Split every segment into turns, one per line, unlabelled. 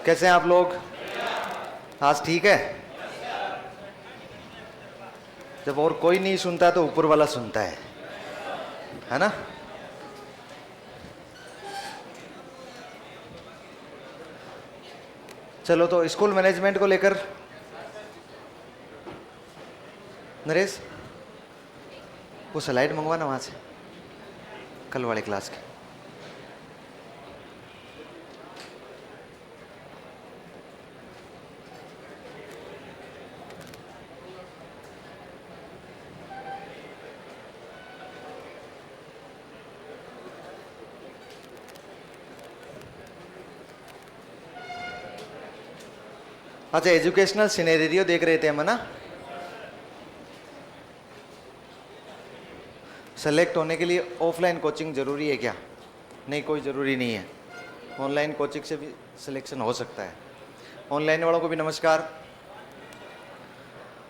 कैसे हैं आप लोग? आज ठीक है? जब और कोई नहीं सुनता है तो ऊपर वाला सुनता है ना? चलो, तो स्कूल मैनेजमेंट को लेकर नरेश वो स्लाइड मंगवाना वहां से, कल वाले क्लास के। अच्छा, एजुकेशनल सिनेरियो देख रहे थे हम, ना? सेलेक्ट होने के लिए ऑफलाइन कोचिंग जरूरी है क्या? नहीं, कोई ज़रूरी नहीं है। ऑनलाइन कोचिंग से भी सिलेक्शन हो सकता है। ऑनलाइन वालों को भी नमस्कार।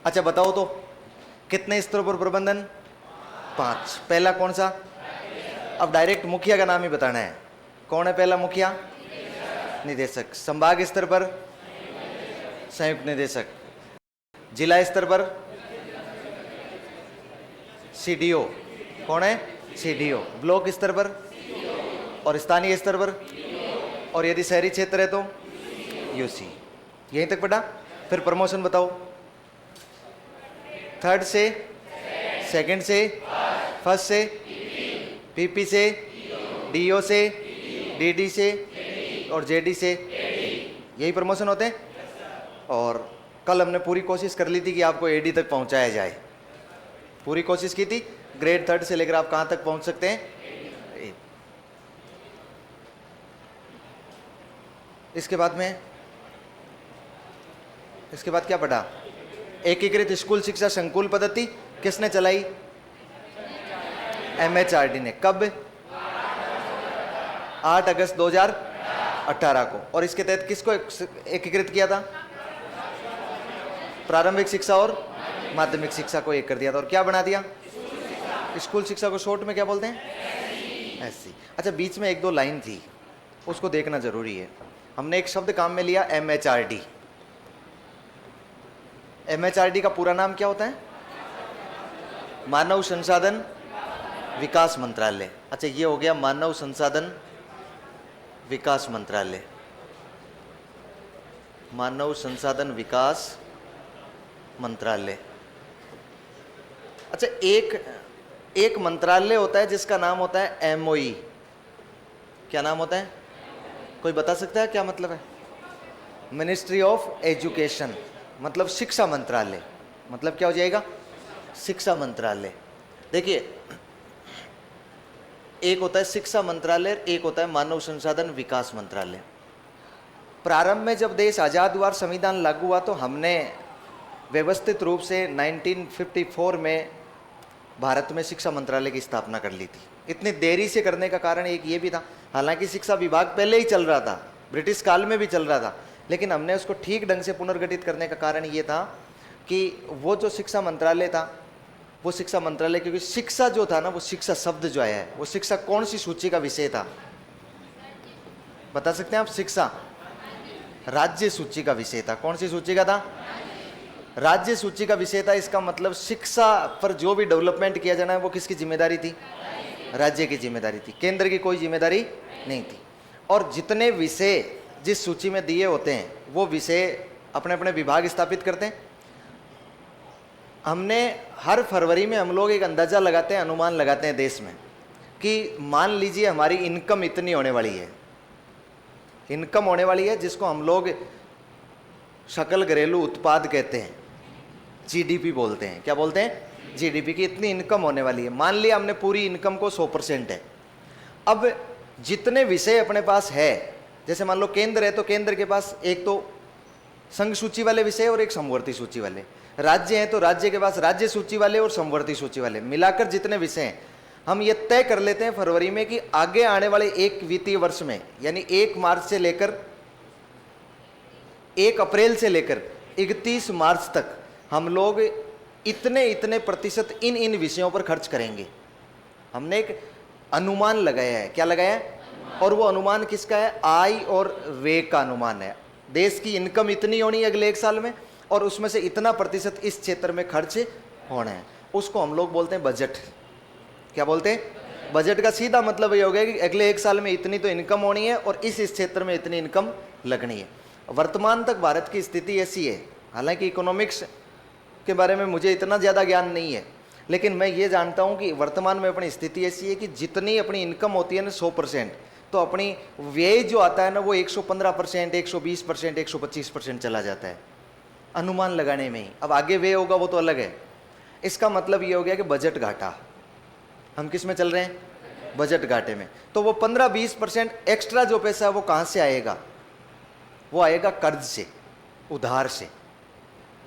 अच्छा बताओ तो, कितने स्तरों पर प्रबंधन? 5। पहला कौन सा? अब डायरेक्ट मुखिया का नाम ही बताना है। कौन है पहला मुखिया? निदेशक। संभाग स्तर पर संयुक्त निदेशक। जिला स्तर पर सीडीओ। कौन है? सीडीओ। ब्लॉक स्तर पर और स्थानीय स्तर पर, और यदि शहरी क्षेत्र है तो यूसी। यहीं तक पढ़ा। फिर प्रमोशन बताओ। 3rd से, 2nd से, 1st से, पीपी से, डीओ से, डीडी से और जेडी से, यही प्रमोशन होते हैं। और कल हमने पूरी कोशिश कर ली थी कि आपको एडी तक पहुंचाया जाए। पूरी कोशिश की थी। ग्रेड 3rd से लेकर आप कहां तक पहुंच सकते हैं? इसके बाद क्या पढ़ा? एकीकृत स्कूल शिक्षा संकुल पद्धति किसने चलाई? एमएचआरडी ने। कब? 8 अगस्त 2018 को। और इसके तहत किसको एकीकृत किया था? प्रारंभिक शिक्षा और माध्यमिक शिक्षा को एक कर दिया था। और क्या बना दिया? स्कूल शिक्षा को शॉर्ट में क्या बोलते हैं? एससी। अच्छा, बीच में 1-2 लाइन थी, उसको देखना जरूरी है। हमने एक शब्द काम में लिया, एमएचआरडी। एमएचआरडी का पूरा नाम क्या होता है? मानव संसाधन विकास मंत्रालय। अच्छा, ये हो गया मानव संसाधन विकास मंत्रालय। मानव संसाधन विकास मंत्रालय। अच्छा, एक मंत्रालय होता है जिसका नाम होता है एमओई। क्या नाम होता है? कोई बता सकता है क्या मतलब है? मिनिस्ट्री ऑफ एजुकेशन, मतलब शिक्षा मंत्रालय। मतलब क्या हो जाएगा? शिक्षा मंत्रालय। देखिए, एक होता है शिक्षा मंत्रालय, एक होता है मानव संसाधन विकास मंत्रालय। प्रारंभ में जब देश आज़ाद हुआ और संविधान लागू हुआ तो हमने व्यवस्थित रूप से 1954 में भारत में शिक्षा मंत्रालय की स्थापना कर ली थी। इतनी देरी से करने का कारण एक ये भी था, हालांकि शिक्षा विभाग पहले ही चल रहा था, ब्रिटिश काल में भी चल रहा था, लेकिन हमने उसको ठीक ढंग से पुनर्गठित करने का कारण ये था कि वो जो शिक्षा मंत्रालय था, वो शिक्षा मंत्रालय, क्योंकि शिक्षा जो था ना, वो शिक्षा शब्द जो आया है, वो शिक्षा कौन सी सूची का विषय था? बता सकते हैं आप? शिक्षा राज्य सूची का विषय था। कौन सी सूची का था? राज्य सूची का विषय था। इसका मतलब शिक्षा पर जो भी डेवलपमेंट किया जाना है वो किसकी जिम्मेदारी थी? राज्य की जिम्मेदारी थी। केंद्र की कोई जिम्मेदारी नहीं थी। और जितने विषय जिस सूची में दिए होते हैं वो विषय अपने अपने विभाग स्थापित करते हैं। हमने हर फरवरी में हम लोग एक अंदाजा लगाते हैं, अनुमान लगाते हैं देश में, कि मान लीजिए हमारी इनकम इतनी होने वाली है। इनकम होने वाली है जिसको हम लोग सकल घरेलू उत्पाद कहते हैं, जीडीपी बोलते हैं। क्या बोलते हैं? जीडीपी की इतनी इनकम होने वाली है। मान लिया हमने पूरी इनकम को 100% है। अब जितने विषय अपने पास है, जैसे मान लो केंद्र है तो केंद्र के पास एक तो संघ सूची वाले विषय और एक समवर्ती सूची वाले। राज्य है तो राज्य के पास राज्य सूची वाले और समवर्ती सूची वाले, मिलाकर जितने विषय हैं, हम ये तय कर लेते हैं फरवरी में कि आगे आने वाले एक वित्तीय वर्ष में, यानी 1 मार्च से लेकर 1 अप्रैल से लेकर 31 मार्च तक हम लोग इतने इतने प्रतिशत इन इन विषयों पर खर्च करेंगे। हमने एक अनुमान लगाया है। क्या लगाया है? और वो अनुमान किसका है? आय और व्यय का अनुमान है। देश की इनकम इतनी होनी है अगले 1 साल में, और उसमें से इतना प्रतिशत इस क्षेत्र में खर्च होना है, उसको हम लोग बोलते हैं बजट। क्या बोलते हैं? बजट का सीधा मतलब ये हो गया कि अगले 1 साल में इतनी तो इनकम होनी है और इस क्षेत्र में इतनी इनकम लगनी है। वर्तमान तक भारत की स्थिति ऐसी है, हालांकि इकोनॉमिक्स के बारे में मुझे इतना ज़्यादा ज्ञान नहीं है, लेकिन मैं ये जानता हूँ कि वर्तमान में अपनी स्थिति ऐसी है कि जितनी अपनी इनकम होती है ना 100%, तो अपनी व्यय जो आता है ना वो 115%, 120%, 125% चला जाता है अनुमान लगाने में ही। अब आगे व्यय होगा वो तो अलग है। इसका मतलब ये हो गया कि बजट घाटा। हम किस में चल रहे हैं? बजट घाटे में। तो वो 15-20% एक्स्ट्रा जो पैसा है वो कहाँ से आएगा? वो आएगा कर्ज से, उधार से।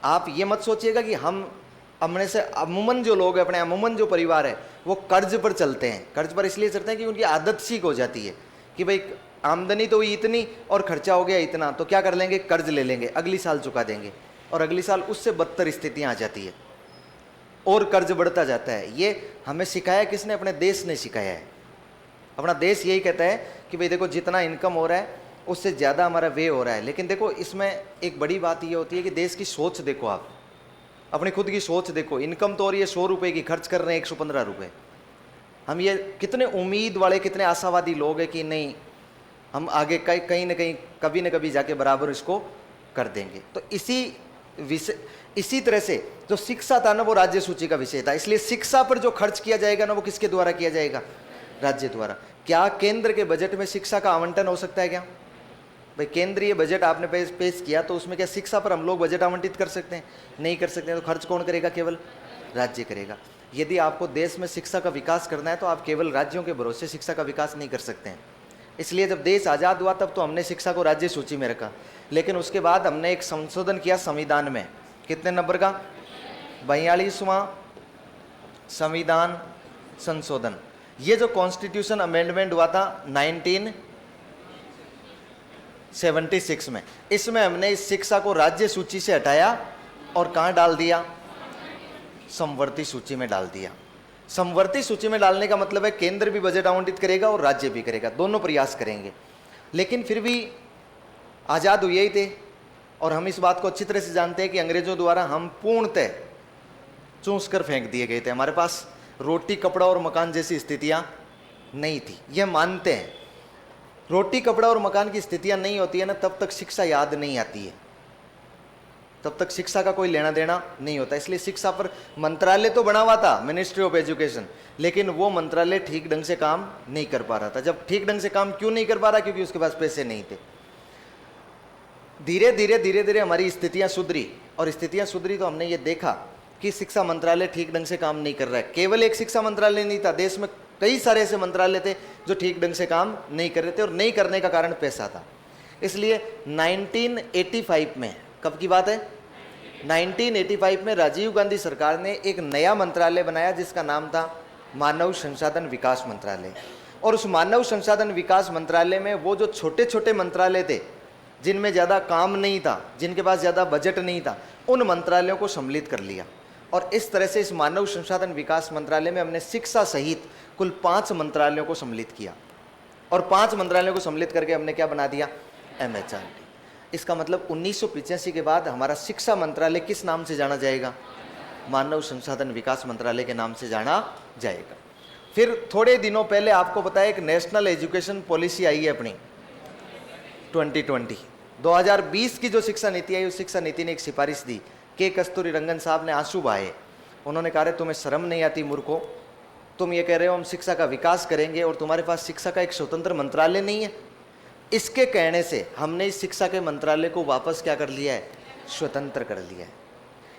आप ये मत सोचिएगा कि हमने से अमूमन जो लोग हैं, अपने अमूमन जो परिवार है, वो कर्ज पर चलते हैं। कर्ज पर इसलिए चलते हैं कि उनकी आदत सी हो जाती है कि भाई आमदनी तो हुई इतनी और खर्चा हो गया इतना, तो क्या कर लेंगे? कर्ज ले लेंगे, अगली साल चुका देंगे, और अगली साल उससे बदतर स्थितियां आ जाती है और कर्ज बढ़ता जाता है। ये हमें सिखाया किसने? अपने देश ने सिखाया है। अपना देश यही कहता है कि भाई देखो जितना इनकम हो रहा है उससे ज़्यादा हमारा व्यय हो रहा है। लेकिन देखो इसमें एक बड़ी बात ये होती है कि देश की सोच देखो, आप अपनी खुद की सोच देखो। इनकम तो और ये 100 रुपये की, खर्च कर रहे हैं 115 रुपये। हम ये कितने उम्मीद वाले, कितने आशावादी लोग हैं कि नहीं हम आगे कहीं ना कहीं कभी ना कभी जाके बराबर इसको कर देंगे। तो इसी तरह से जो शिक्षा था ना वो राज्य सूची का विषय था, इसलिए शिक्षा पर जो खर्च किया जाएगा ना वो किसके द्वारा किया जाएगा? राज्य द्वारा। क्या केंद्र के बजट में शिक्षा का आवंटन हो सकता है क्या? भाई केंद्रीय बजट आपने पेश किया तो उसमें क्या शिक्षा पर हम लोग बजट आवंटित कर सकते हैं? नहीं कर सकते हैं। तो खर्च कौन करेगा? केवल राज्य करेगा। यदि आपको देश में शिक्षा का विकास करना है तो आप केवल राज्यों के भरोसे शिक्षा का विकास नहीं कर सकते हैं। इसलिए जब देश आज़ाद हुआ तब तो हमने शिक्षा को राज्य सूची में रखा, लेकिन उसके बाद हमने एक संशोधन किया संविधान में। कितने नंबर का? 42वां संविधान संशोधन। ये जो कॉन्स्टिट्यूशन अमेंडमेंट हुआ था 1976 में, इसमें हमने इस शिक्षा को राज्य सूची से हटाया और कहाँ डाल दिया? समवर्ती सूची में डाल दिया। समवर्ती सूची में डालने का मतलब है केंद्र भी बजट आवंटित करेगा और राज्य भी करेगा, दोनों प्रयास करेंगे। लेकिन फिर भी आज़ाद हुए ही थे और हम इस बात को अच्छी तरह से जानते हैं कि अंग्रेजों द्वारा हम पूर्णतः चूस कर फेंक दिए गए थे। हमारे पास रोटी कपड़ा और मकान जैसी स्थितियां नहीं थी, यह मानते हैं। रोटी कपड़ा और मकान की स्थितियां नहीं होती है ना, तब तक शिक्षा याद नहीं आती है, तब तक शिक्षा का कोई लेना देना नहीं होता। इसलिए शिक्षा पर मंत्रालय तो बना हुआ था, मिनिस्ट्री ऑफ एजुकेशन, लेकिन वो मंत्रालय ठीक ढंग से काम नहीं कर पा रहा था। जब ठीक ढंग से काम क्यों नहीं कर पा रहा? क्योंकि उसके पास पैसे नहीं थे। धीरे धीरे हमारी स्थितियां सुधरी, और स्थितियां सुधरी तो हमने ये देखा कि शिक्षा मंत्रालय ठीक ढंग से काम नहीं कर रहा है। केवल एक शिक्षा मंत्रालय नहीं था, देश में कई सारे ऐसे मंत्रालय थे जो ठीक ढंग से काम नहीं कर रहे थे, और नहीं करने का कारण पैसा था। इसलिए 1985 में, कब की बात है? 1985 में राजीव गांधी सरकार ने एक नया मंत्रालय बनाया जिसका नाम था मानव संसाधन विकास मंत्रालय। और उस मानव संसाधन विकास मंत्रालय में वो जो छोटे छोटे मंत्रालय थे जिनमें ज़्यादा काम नहीं था, जिनके पास ज़्यादा बजट नहीं था, उन मंत्रालयों को सम्मिलित कर लिया। और इस तरह से इस मानव संसाधन विकास मंत्रालय में हमने शिक्षा सहित कुल 5 मंत्रालयों को सम्मिलित किया, और 5 मंत्रालयों को सम्मिलित करके हमने क्या बना दिया? MHRD। इसका मतलब 1985 के बाद हमारा शिक्षा मंत्रालय किस नाम से जाना जाएगा? मानव संसाधन विकास मंत्रालय के नाम से जाना जाएगा। फिर थोड़े दिनों पहले आपको पता है एक नेशनल एजुकेशन पॉलिसी आई है अपनी 2020 की जो शिक्षा नीति आई, उस शिक्षा नीति ने एक सिफारिश दी। के कस्तूरी रंगन साहब ने आंसू बहाए। उन्होंने कहा तुम्हें शर्म नहीं आती मूर्खों, तुम ये कह रहे हो हम शिक्षा का विकास करेंगे और तुम्हारे पास शिक्षा का एक स्वतंत्र मंत्रालय नहीं है। इसके कहने से हमने इस शिक्षा के मंत्रालय को वापस क्या कर लिया है? स्वतंत्र कर लिया है।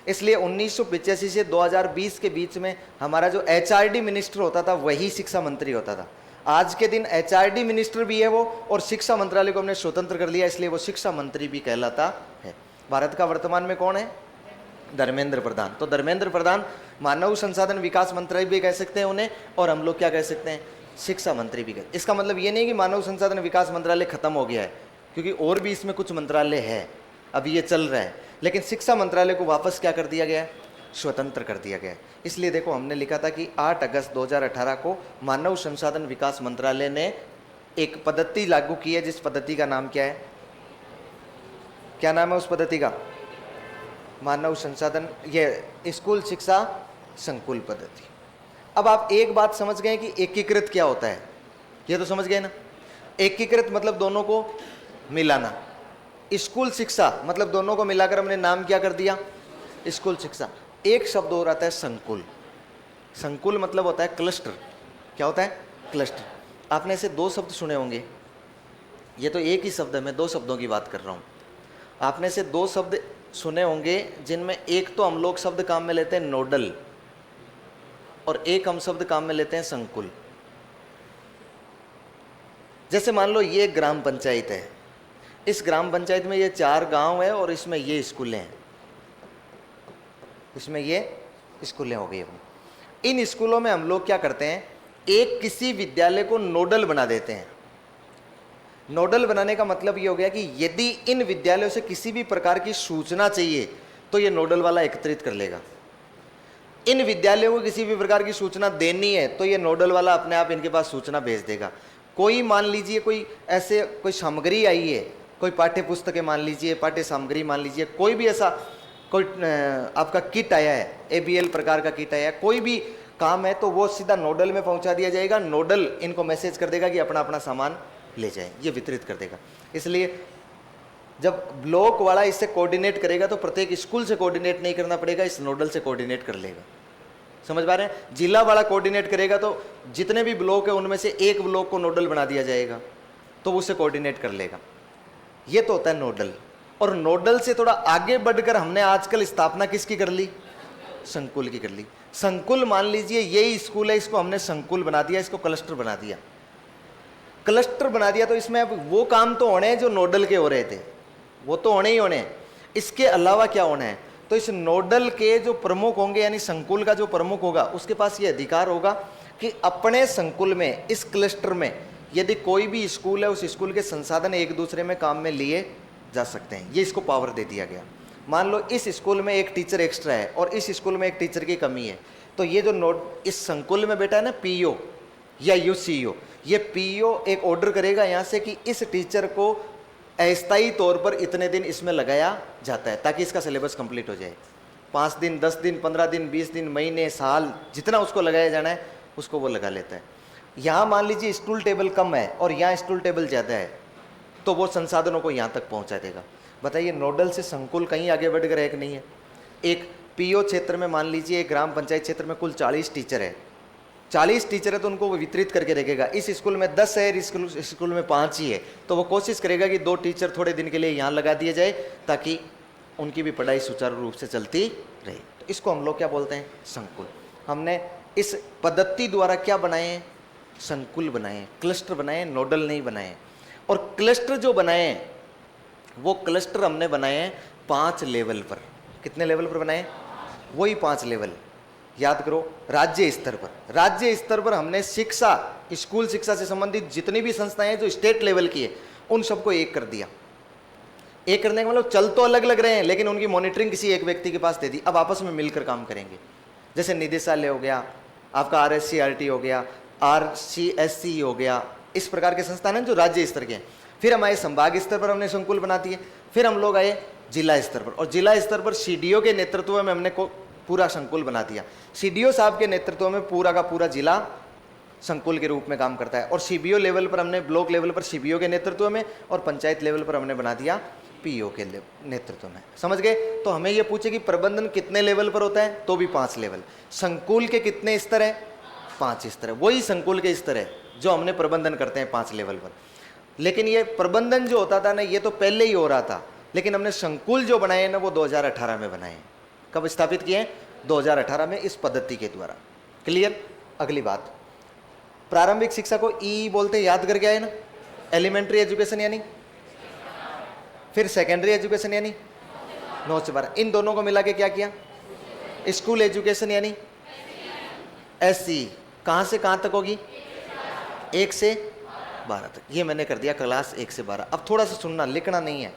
इसलिए 1985 से 2020 के बीच में हमारा जो HRD मिनिस्टर होता था वही शिक्षा मंत्री होता था। आज के दिन HRD मिनिस्टर भी है वो, और शिक्षा मंत्रालय को हमने स्वतंत्र कर लिया, इसलिए वो शिक्षा मंत्री भी कहलाता है। भारत का वर्तमान में कौन है? धर्मेंद्र प्रधान। तो धर्मेंद्र प्रधान मानव संसाधन विकास मंत्री भी कह सकते हैं उन्हें, और हम लोग क्या कह सकते हैं? शिक्षा मंत्री भी कहते। इसका मतलब ये नहीं कि मानव संसाधन विकास मंत्रालय खत्म हो गया है, क्योंकि और भी इसमें कुछ मंत्रालय है, अभी ये चल रहा है। लेकिन शिक्षा मंत्रालय को वापस क्या कर दिया गया है? स्वतंत्र कर दिया गया है। इसलिए देखो हमने लिखा था कि 8 अगस्त 2018 को मानव संसाधन विकास मंत्रालय ने एक पद्धति लागू की है, जिस पद्धति का नाम क्या है? क्या नाम है उस पद्धति का? मानव संसाधन, ये स्कूल शिक्षा संकुल पद्धति। अब आप एक बात समझ गए कि एकीकृत क्या होता है, ये तो समझ गए ना। एकीकृत मतलब दोनों को मिलाना, स्कूल शिक्षा मतलब दोनों को मिलाकर हमने नाम क्या कर दिया, स्कूल शिक्षा। एक शब्द और आता है संकुल। संकुल मतलब होता है क्लस्टर। क्या होता है? क्लस्टर। आपने ऐसे दो शब्द सुने होंगे, ये तो एक ही शब्द है, मैं दो शब्दों की बात कर रहा हूँ। आपने से दो शब्द सुने होंगे जिनमें एक तो हम लोग शब्द काम में लेते हैं नोडल, और एक हम शब्द काम में लेते हैं संकुल। जैसे मान लो ये ग्राम पंचायत है, इस ग्राम पंचायत में ये 4 गांव है और इसमें ये स्कूलें हैं, इसमें ये स्कूलें हो गई अपनी। इन स्कूलों में हम लोग क्या करते हैं, एक किसी विद्यालय को नोडल बना देते हैं। नोडल बनाने का मतलब ये हो गया कि यदि इन विद्यालयों से किसी भी प्रकार की सूचना चाहिए तो ये नोडल वाला एकत्रित कर लेगा। इन विद्यालयों को किसी भी प्रकार की सूचना देनी है तो ये नोडल वाला अपने आप इनके पास सूचना भेज देगा। कोई मान लीजिए कोई ऐसे कोई सामग्री आई है, कोई पाठ्य पुस्तकें मान लीजिए, पाठ्य सामग्री मान लीजिए, कोई भी ऐसा कोई आपका किट आया है, ABL प्रकार का किट आया है, कोई भी काम है तो वो सीधा नोडल में पहुंचा दिया जाएगा। नोडल इनको मैसेज कर देगा कि अपना अपना सामान ले जाए, ये वितरित कर देगा। इसलिए जब ब्लॉक वाला इससे कोऑर्डिनेट करेगा तो प्रत्येक स्कूल से कोऑर्डिनेट नहीं करना पड़ेगा, इस नोडल से कोऑर्डिनेट कर लेगा। समझ पा रहे हैं? जिला वाला कोऑर्डिनेट करेगा तो जितने भी ब्लॉक है उनमें से एक ब्लॉक को नोडल बना दिया जाएगा, तो उससे कोऑर्डिनेट कर लेगा। ये तो होता है नोडल। और नोडल से थोड़ा आगे बढ़कर हमने आजकल स्थापना किसकी कर ली? संकुल की कर ली। संकुल मान लीजिए यही स्कूल है, इसको हमने संकुल बना दिया, इसको क्लस्टर बना दिया। क्लस्टर बना दिया तो इसमें अब वो काम तो होने हैं जो नोडल के हो रहे थे, वो तो होने ही होने हैं। इसके अलावा क्या होना है, तो इस नोडल के जो प्रमुख होंगे यानी संकुल का जो प्रमुख होगा उसके पास ये अधिकार होगा कि अपने संकुल में, इस क्लस्टर में यदि कोई भी स्कूल है उस स्कूल के संसाधन एक दूसरे में काम में लिए जा सकते हैं। ये इसको पावर दे दिया गया। मान लो इस स्कूल में एक टीचर एक्स्ट्रा है और इस स्कूल में एक टीचर की कमी है, तो ये जो नोड इस संकुल में बैठा है ना, PO या UCO, ये PO एक ऑर्डर करेगा यहाँ से कि इस टीचर को अस्थायी तौर पर इतने दिन इसमें लगाया जाता है ताकि इसका सिलेबस कंप्लीट हो जाए। 5 दिन, 10 दिन, 15 दिन, 20 दिन, महीने, साल, जितना उसको लगाया जाना है उसको वो लगा लेता है। यहाँ मान लीजिए स्टूल टेबल कम है और यहाँ स्टूल टेबल ज़्यादा है, तो वो संसाधनों को यहाँ तक पहुँचा देगा। बताइए नोडल से संकुल कहीं आगे बढ़ कर है कि नहीं है? एक PO क्षेत्र में मान लीजिए एक ग्राम पंचायत क्षेत्र में कुल 40 टीचर है, 40 टीचर है तो उनको वो वितरित करके रखेगा। इस स्कूल में 10 है, इस स्कूल में 5 ही है, तो वो कोशिश करेगा कि 2 टीचर थोड़े दिन के लिए यहाँ लगा दिए जाए ताकि उनकी भी पढ़ाई सुचारू रूप से चलती रहे। तो इसको हम लोग क्या बोलते हैं? संकुल। हमने इस पद्धति द्वारा क्या बनाए हैं? संकुल बनाए, क्लस्टर बनाए, नोडल नहीं बनाए। और क्लस्टर जो बनाए वो क्लस्टर हमने बनाए हैं 5 लेवल पर। कितने लेवल पर बनाए? वही 5 लेवल। याद करो, राज्य स्तर पर, राज्य स्तर पर हमने शिक्षा, स्कूल शिक्षा से संबंधित जितनी भी संस्थाएं हैं जो स्टेट लेवल की है उन सबको एक कर दिया। एक करने का मतलब चल तो अलग अलग रहे हैं लेकिन उनकी मॉनिटरिंग किसी एक व्यक्ति के पास दे दी। अब आपस में मिलकर काम करेंगे। जैसे निदेशालय हो गया, आपका RSC-RT हो गया, RCSC हो गया, इस प्रकार के संस्थान हैं जो राज्य स्तर के हैं। फिर हम आए संभाग स्तर पर, हमने संकुल बना दिए। फिर हम लोग आए जिला स्तर पर, और जिला स्तर पर CDO के नेतृत्व में हमने पूरा संकुल बना दिया। CDO साहब के नेतृत्व में पूरा का पूरा जिला संकुल के रूप में काम करता है। और CBO लेवल पर हमने, ब्लॉक लेवल पर CBO के नेतृत्व में, और पंचायत लेवल पर हमने बना दिया PO के नेतृत्व में। समझ गए? तो हमें यह पूछे कि प्रबंधन कितने लेवल पर होता है, तो भी 5 लेवल। संकुल के कितने स्तर है? 5 स्तर है। वही संकुल के स्तर है जो हमने प्रबंधन करते हैं 5 लेवल पर। लेकिन ये प्रबंधन जो होता था ना, ये तो पहले ही हो रहा था, लेकिन हमने संकुल जो बनाए ना वो 2018 में बनाए। कब स्थापित किए? 2018 में, इस पद्धति के द्वारा। क्लियर? अगली बात, प्रारंभिक शिक्षा को ई बोलते हैं, याद करके आए ना। एलिमेंट्री एजुकेशन यानी, फिर सेकेंडरी एजुकेशन यानी 9 से 12, इन दोनों को मिला के क्या किया? स्कूल एजुकेशन यानी SC। कहाँ से कहाँ तक होगी? 1 से 12 तक। ये मैंने कर दिया क्लास 1 से 12। अब थोड़ा सा सुनना, लिखना नहीं है।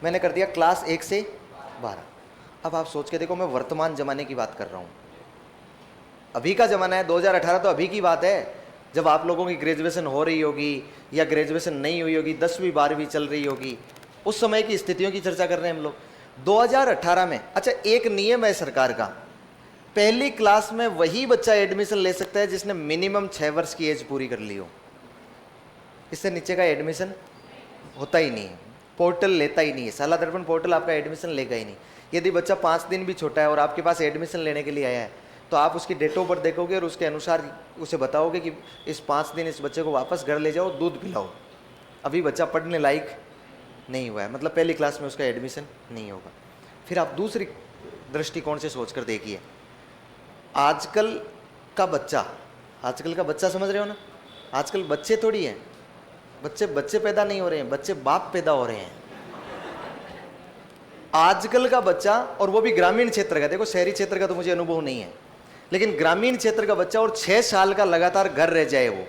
मैंने कर दिया क्लास 1 से 12। अब आप सोच के देखो, मैं वर्तमान जमाने की बात कर रहा हूँ, अभी का ज़माना है। 2018 तो अभी की बात है, जब आप लोगों की ग्रेजुएशन हो रही होगी या ग्रेजुएशन नहीं हुई होगी, 10वीं 12वीं चल रही होगी। उस समय की स्थितियों की चर्चा कर रहे हैं हम लोग। 2018 में, अच्छा एक नियम है सरकार का, पहली क्लास में वही बच्चा एडमिशन ले सकता है जिसने मिनिमम 6 वर्ष की एज पूरी कर ली हो। इससे नीचे का एडमिशन होता ही नहीं है, पोर्टल लेता ही नहीं है, शाला दर्पण पोर्टल आपका एडमिशन लेगा ही नहीं। यदि बच्चा 5 दिन भी छोटा है और आपके पास एडमिशन लेने के लिए आया है, तो आप उसकी डेट ऑफ बर्थ देखोगे और उसके अनुसार उसे बताओगे कि इस 5 दिन इस बच्चे को वापस घर ले जाओ, दूध पिलाओ। अभी बच्चा पढ़ने लायक नहीं हुआ है, मतलब पहली क्लास में उसका एडमिशन नहीं होगा। फिर आप दूसरी दृष्टिकोण से सोचकर देखिए, आजकल का बच्चा समझ रहे हो ना, आजकल बच्चे थोड़ी हैं, बच्चे पैदा नहीं हो रहे हैं, बच्चे बाप पैदा हो रहे हैं। आजकल का बच्चा, और वो भी ग्रामीण क्षेत्र का, देखो शहरी क्षेत्र का तो मुझे अनुभव नहीं है, लेकिन ग्रामीण क्षेत्र का बच्चा, और 6 साल का लगातार घर रह जाए, वो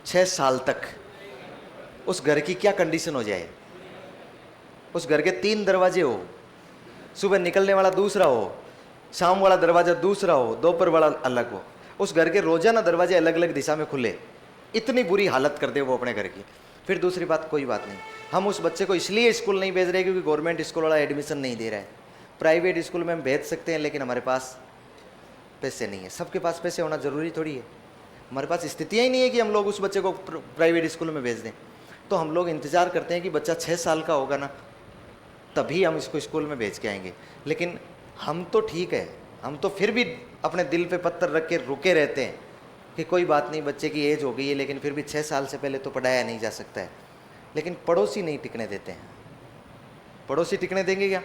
6 साल तक, उस घर की क्या कंडीशन हो जाए। उस घर के 3 दरवाजे हो, सुबह निकलने वाला दूसरा हो, शाम वाला दरवाजा दूसरा हो, दोपहर वाला अलग हो, उस घर के रोजाना दरवाजे अलग अलग दिशा में खुले, इतनी बुरी हालत कर दे वो अपने घर की। फिर दूसरी बात, कोई बात नहीं, हम उस बच्चे को इसलिए स्कूल नहीं भेज रहे क्योंकि गवर्नमेंट स्कूल वाला एडमिशन नहीं दे रहा है। प्राइवेट स्कूल में हम भेज सकते हैं, लेकिन हमारे पास पैसे नहीं है। सबके पास पैसे होना जरूरी थोड़ी है, हमारे पास स्थितियाँ ही नहीं है कि हम लोग उस बच्चे को प्राइवेट स्कूल में भेज दें। तो हम लोग इंतज़ार करते हैं कि बच्चा 6 साल का होगा ना, तभी हम इसको स्कूल में भेज के आएंगे। लेकिन हम तो ठीक है, हम तो फिर भी अपने दिल पे पत्थर रख के रुके रहते हैं कि कोई बात नहीं, बच्चे की एज हो गई है, लेकिन फिर भी 6 साल से पहले तो पढ़ाया नहीं जा सकता है। लेकिन पड़ोसी नहीं टिकने देते हैं। पड़ोसी टिकने देंगे क्या?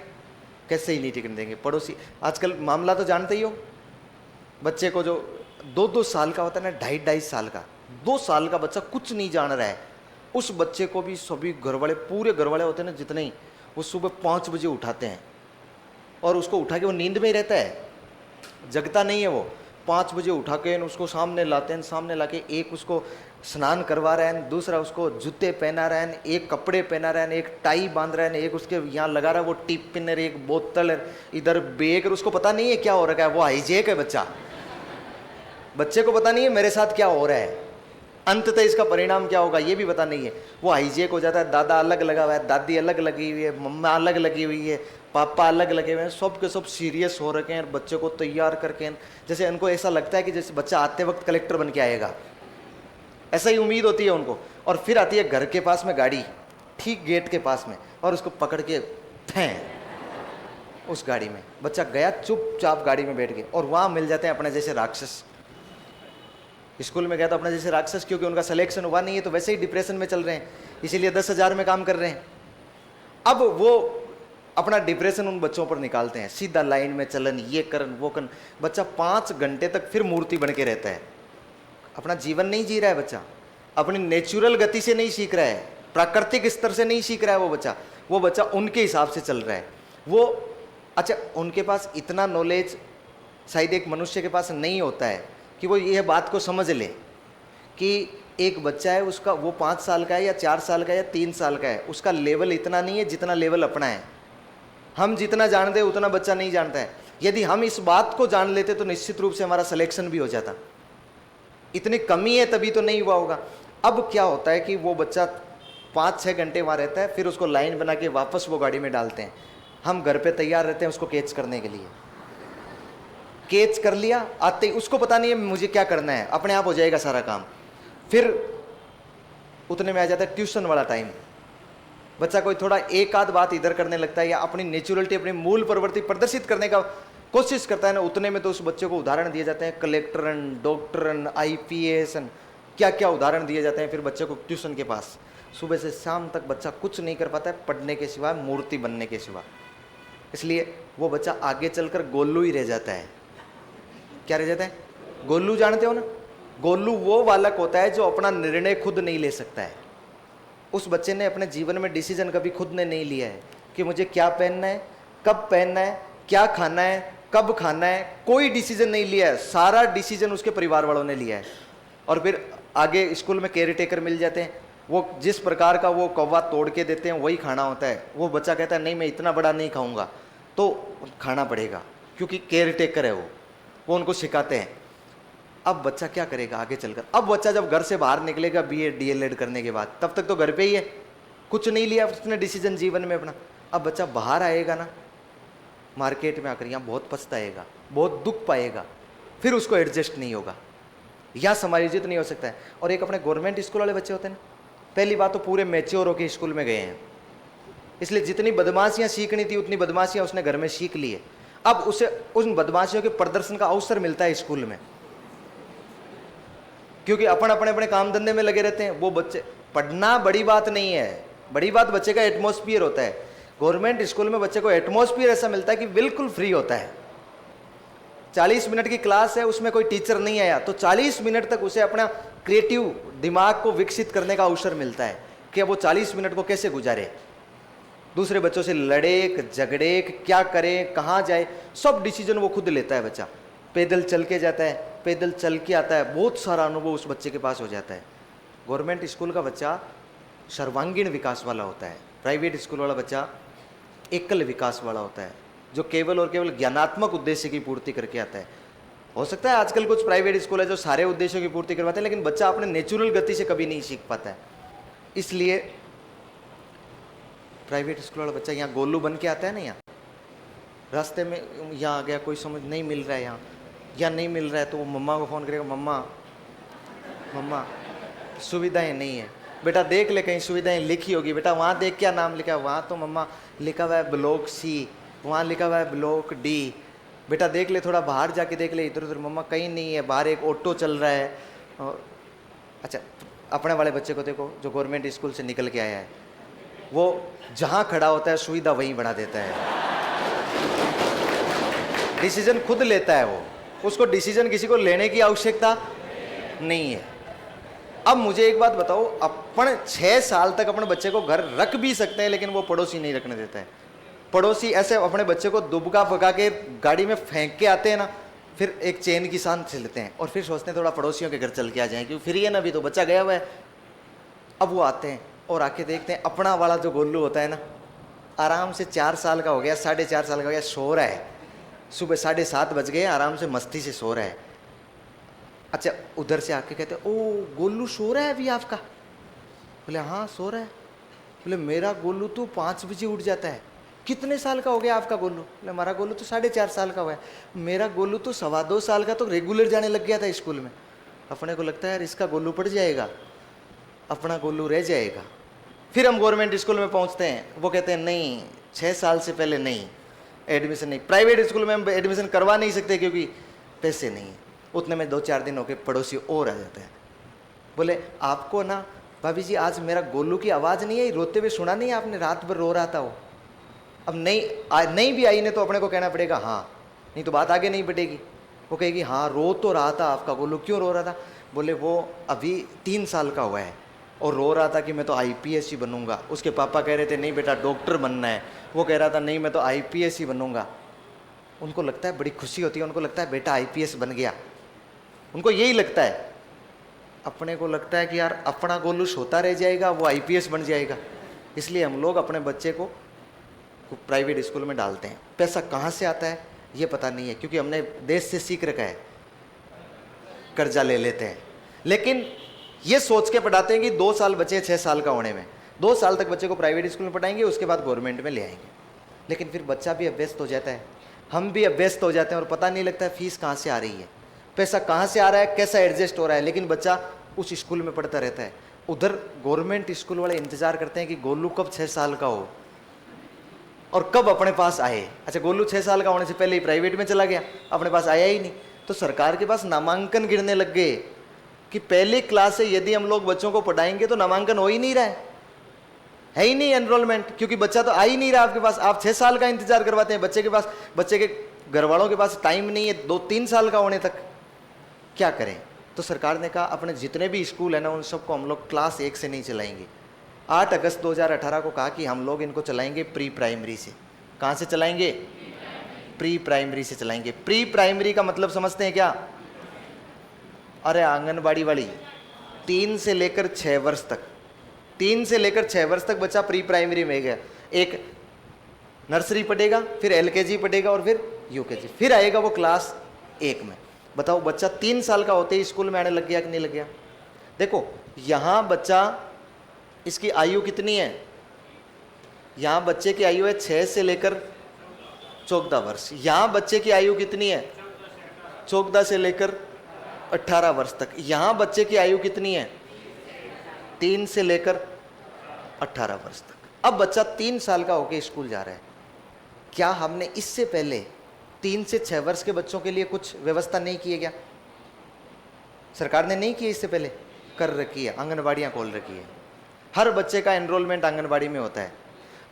कैसे ही नहीं टिकने देंगे पड़ोसी। आजकल मामला तो जानते ही हो, बच्चे को जो 2-2 साल का होता है ना, 2.5 साल का, 2 साल का बच्चा कुछ नहीं जान रहा है, उस बच्चे को भी सभी घरवाले, पूरे घरवाले होते हैं ना जितने ही, वो सुबह 5 बजे उठाते हैं और उसको उठा के, वो नींद में ही रहता है, जगता नहीं है वो। 5 बजे उठा के उसको सामने लाते हैं, सामने लाके एक उसको स्नान करवा रहे हैं, दूसरा उसको जूते पहना रहे हैं, एक कपड़े पहना रहे हैं, एक टाई बांध रहे हैं, एक उसके यहाँ लगा रहा है वो टिप पिनर, एक बोतल, इधर बेग, उसको पता नहीं है क्या हो रहा है, वो हाईजेक है बच्चा। बच्चे को पता नहीं है मेरे साथ क्या हो रहा है, अंततः इसका परिणाम क्या होगा ये भी पता नहीं है। वो हाईजेक हो जाता है, दादा अलग लगा हुआ है, दादी अलग लगी हुई है, मम्मा अलग लगी हुई है, पापा अलग लगे हुए हैं, सब के सब सीरियस हो रखे हैं, बच्चे को तैयार करके, जैसे उनको ऐसा लगता है कि जैसे बच्चा आते वक्त कलेक्टर बन के आएगा, ऐसा ही उम्मीद होती है उनको। और फिर आती है घर के पास में गाड़ी, ठीक गेट के पास में, और उसको पकड़ के उस गाड़ी में बच्चा गया, चुपचाप गाड़ी में बैठ गए, और वहाँ मिल जाते हैं अपने जैसे राक्षस। स्कूल में गया तो अपने जैसे राक्षस, क्योंकि उनका सिलेक्शन हुआ नहीं है तो वैसे ही डिप्रेशन में चल रहे हैं, इसीलिए 10,000 में काम कर रहे हैं। अब वो अपना डिप्रेशन उन बच्चों पर निकालते हैं, सीधा लाइन में चलन, ये करन वो करन। बच्चा 5 घंटे तक फिर मूर्ति बन के रहता है, अपना जीवन नहीं जी रहा है बच्चा, अपनी नेचुरल गति से नहीं सीख रहा है, प्राकृतिक स्तर से नहीं सीख रहा है वो बच्चा उनके हिसाब से चल रहा है वो। अच्छा, उनके पास इतना नॉलेज शायद एक मनुष्य के पास नहीं होता है कि वो ये बात को समझ ले कि एक बच्चा है, उसका वो 5 साल का है या 4 साल का है या 3 साल का है, उसका लेवल इतना नहीं है जितना लेवल अपना है। हम जितना जानते हैं उतना बच्चा नहीं जानता है। यदि हम इस बात को जान लेते तो निश्चित रूप से हमारा सिलेक्शन भी हो जाता। इतनी कमी है तभी तो नहीं हुआ होगा। अब क्या होता है कि वो बच्चा 5-6 घंटे वहाँ रहता है, फिर उसको लाइन बना के वापस वो गाड़ी में डालते हैं। हम घर पे तैयार रहते हैं उसको कैच करने के लिए। कैच कर लिया, आते ही उसको पता नहीं है मुझे क्या करना है, अपने आप हो जाएगा सारा काम। फिर उतने में आ जाता है ट्यूशन वाला टाइम, बच्चा कोई थोड़ा एक आध बात इधर करने लगता है या अपनी नेचुरलिटी, अपनी मूल प्रवृत्ति प्रदर्शित करने का कोशिश करता है ना, उतने में तो उस बच्चे को उदाहरण दिए जाते हैं, कलेक्टरन, डॉक्टरन, IPS, क्या क्या उदाहरण दिए जाते हैं। फिर बच्चे को ट्यूशन के पास सुबह से शाम तक बच्चा कुछ नहीं कर पाता है पढ़ने के सिवा, मूर्ति बनने के सिवा। इसलिए वो बच्चा आगे चलकर गोलू ही रह जाता है। क्या रह जाता है? गोलू जानते हो ना, गोलू वो बालक होता है जो अपना निर्णय खुद नहीं ले सकता है। उस बच्चे ने अपने जीवन में डिसीजन कभी खुद ने नहीं लिया है कि मुझे क्या पहनना है, कब पहनना है, क्या खाना है, कब खाना है, कोई डिसीजन नहीं लिया है। सारा डिसीजन उसके परिवार वालों ने लिया है। और फिर आगे स्कूल में केयर टेकर मिल जाते हैं, वो जिस प्रकार का वो कौवा तोड़ के देते हैं वही खाना होता है। वो बच्चा कहता है नहीं मैं इतना बड़ा नहीं खाऊंगा, तो खाना पड़ेगा क्योंकि केयर टेकर है वो उनको सिखाते हैं। अब बच्चा क्या करेगा आगे चलकर? अब बच्चा जब घर से बाहर निकलेगा BA DLED करने के बाद, तब तक तो घर पे ही है, कुछ नहीं लिया उसने डिसीजन जीवन में अपना। अब बच्चा बाहर आएगा ना मार्केट में आकर, यहाँ बहुत पछताएगा, बहुत दुख पाएगा, फिर उसको एडजस्ट नहीं होगा, यहाँ समायोजित नहीं हो सकता है। और एक अपने गवर्नमेंट स्कूल वाले बच्चे होते हैं ना, पहली बात तो पूरे मैच्योर होकर स्कूल में गए हैं, इसलिए जितनी बदमाशियां सीखनी थी उतनी बदमाशियां उसने घर में सीख ली है। अब उसे उन बदमाशियों के प्रदर्शन का अवसर मिलता है स्कूल में, क्योंकि अपन अपने अपने काम धंधे में लगे रहते हैं। वो बच्चे, पढ़ना बड़ी बात नहीं है, बड़ी बात बच्चे का एटमॉस्फियर होता है। गवर्नमेंट स्कूल में बच्चे को एटमॉस्फियर ऐसा मिलता है कि बिल्कुल फ्री होता है। 40 मिनट की क्लास है, उसमें कोई टीचर नहीं आया तो 40 मिनट तक उसे अपना क्रिएटिव दिमाग को विकसित करने का अवसर मिलता है कि वो 40 मिनट को कैसे गुजारे, दूसरे बच्चों से लड़े झगड़े, क्या करे, कहाँ जाए, सब डिसीजन वो खुद लेता है। बच्चा पैदल चल के जाता है, पैदल चल के आता है, बहुत सारा अनुभव उस बच्चे के पास हो जाता है। गवर्नमेंट स्कूल का बच्चा सर्वांगीण विकास वाला होता है, प्राइवेट स्कूल वाला बच्चा एकल विकास वाला होता है, जो केवल और केवल ज्ञानात्मक उद्देश्य की पूर्ति करके आता है। हो सकता है आजकल कुछ प्राइवेट स्कूल है जो सारे उद्देश्यों की पूर्ति करवाते हैं, लेकिन बच्चा अपने नेचुरल गति से कभी नहीं सीख पाता है। इसलिए प्राइवेट स्कूल वाला बच्चा यहाँ गोलू बन के आता है ना, यहाँ रास्ते में यहाँ आ गया, कोई समझ नहीं मिल रहा है यहाँ, या नहीं मिल रहा है तो वो मम्मा को फ़ोन करेगा, मम्मा मम्मा सुविधाएं नहीं है, बेटा देख ले कहीं सुविधाएं लिखी होगी, बेटा वहाँ देख क्या नाम लिखा है, वहाँ तो मम्मा लिखा हुआ है ब्लॉक सी, वहाँ लिखा हुआ है ब्लॉक डी, बेटा देख ले थोड़ा बाहर जाके देख ले, इधर उधर मम्मा कहीं नहीं है, बाहर एक ऑटो चल रहा है। और अच्छा अपने वाले बच्चे को देखो जो गवर्नमेंट स्कूल से निकल के आया है, वो जहाँ खड़ा होता है सुविधा वहीं बना देता है, डिसीजन खुद लेता है वो, उसको डिसीजन किसी को लेने की आवश्यकता नहीं है। अब मुझे एक बात बताओ, अपन 6 साल तक अपने बच्चे को घर रख भी सकते हैं, लेकिन वो पड़ोसी नहीं रखने देता है। पड़ोसी ऐसे अपने बच्चे को दुबका पका के गाड़ी में फेंक के आते हैं ना, फिर एक चैन की सांस लेते हैं और फिर सोचते हैं थोड़ा पड़ोसियों के घर चल के आ जाएं, क्योंकि फिर ये ना, अभी तो बच्चा गया हुआ है। अब वो आते हैं और आके देखते हैं अपना वाला जो गोलू होता है ना, आराम से 4 साल का हो गया, 4.5 साल का हो गया, सो रहा है, सुबह 7:30 बज गए, आराम से मस्ती से सो रहा है। अच्छा उधर से आके कहते ओ गोलू सो रहा है अभी आपका? बोले हाँ सो रहा है। बोले मेरा गोलू तो 5 बजे उठ जाता है। कितने साल का हो गया आपका गोलू? बोले हमारा गोलू तो 4.5 साल का हुआ है। मेरा गोलू तो 2.25 साल का, तो रेगुलर जाने लग गया था स्कूल में। अपने को लगता है यार इसका गोलू पड़ जाएगा, अपना गोलू रह जाएगा। फिर हम गवर्नमेंट स्कूल में पहुंचते हैं, वो कहते हैं नहीं 6 साल से पहले नहीं, एडमिशन नहीं, प्राइवेट स्कूल में हम एडमिशन करवा नहीं सकते क्योंकि पैसे नहीं है। उतने में 2-4 दिन होके पड़ोसी और आ जाता है, बोले आपको ना भाभी जी आज मेरा गोलू की आवाज़ नहीं आई, रोते हुए सुना नहीं आपने, रात भर रो रहा था वो। अब नहीं भी आई ने तो अपने को कहना पड़ेगा हाँ, नहीं तो बात आगे नहीं बढ़ेगी। वो कहेगी हाँ रो तो रहा था आपका गोलू, क्यों रो रहा था? बोले वो अभी 3 साल का हुआ है और रो रहा था कि मैं तो IPS ही बनूंगा। उसके पापा कह रहे थे नहीं बेटा डॉक्टर बनना है, वो कह रहा था नहीं मैं तो IPS ही बनूंगा। उनको लगता है बड़ी खुशी होती है, उनको लगता है बेटा IPS बन गया, उनको यही लगता है। अपने को लगता है कि यार अपना गोलू सोता रह जाएगा, वो IPS बन जाएगा। इसलिए हम लोग अपने बच्चे को प्राइवेट स्कूल में डालते हैं। पैसा कहाँ से आता है ये पता नहीं है, क्योंकि हमने देश से सीख रखा है, कर्जा ले लेते हैं। लेकिन ये सोच के पढ़ाते हैं कि 2 साल बचे 6 साल का होने में, 2 साल तक बच्चे को प्राइवेट स्कूल में पढ़ाएंगे, उसके बाद गवर्नमेंट में ले आएंगे। लेकिन फिर बच्चा भी अभ्यस्त हो जाता है, हम भी अभ्यस्त हो जाते हैं और पता नहीं लगता है फीस कहाँ से आ रही है, पैसा कहाँ से आ रहा है, कैसा एडजस्ट हो रहा है। लेकिन बच्चा उस स्कूल में पढ़ता रहता है। उधर गवर्नमेंट स्कूल वाले इंतजार करते हैं कि गोलू कब 6 साल का हो और कब अपने पास आए। अच्छा गोलू 6 साल का होने से पहले ही प्राइवेट में चला गया, अपने पास आया ही नहीं, तो सरकार के पास नामांकन गिरने लग गए कि पहली क्लास से यदि हम लोग बच्चों को पढ़ाएंगे तो नामांकन हो ही नहीं रहा है ही नहीं एनरोलमेंट, क्योंकि बच्चा तो आ ही नहीं रहा आपके पास। आप 6 साल का इंतजार करवाते हैं बच्चे के पास, बच्चे के घर वालों के पास टाइम नहीं है 2-3 साल का होने तक, क्या करें? तो सरकार ने कहा अपने जितने भी स्कूल है ना उन सबको हम लोग क्लास 1 से नहीं चलाएंगे। 8 अगस्त 2018 को कहा कि हम लोग इनको चलाएंगे प्री प्राइमरी से। कहाँ से चलाएंगे? प्री प्राइमरी से चलाएंगे। प्री प्राइमरी का मतलब समझते हैं क्या? अरे आंगनबाड़ी वाली 3 से लेकर 6 वर्ष तक, 3 से लेकर 6 वर्ष तक बच्चा प्री प्राइमरी में गया। एक नर्सरी पढ़ेगा, फिर LKG पढ़ेगा और फिर UKG, फिर आएगा वो क्लास 1 में। बताओ बच्चा 3 साल का होते ही स्कूल में आने लग गया कि नहीं लग गया? देखो यहाँ बच्चा, इसकी आयु कितनी है? 3 साल यहाँ बच्चे की आयु है 6 से लेकर 14 वर्ष। यहाँ बच्चे की आयु कितनी है? 14 से लेकर 18 वर्ष तक। यहाँ बच्चे की आयु कितनी है? 3 से लेकर 18 वर्ष तक। अब बच्चा 3 साल का होकर स्कूल जा रहा है। क्या हमने इससे पहले 3 से 6 वर्ष के बच्चों के लिए कुछ व्यवस्था नहीं की है? क्या सरकार ने नहीं की? इससे पहले कर रखी है, आंगनबाड़ियां खोल रखी है। हर बच्चे का एनरोलमेंट आंगनबाड़ी में होता है।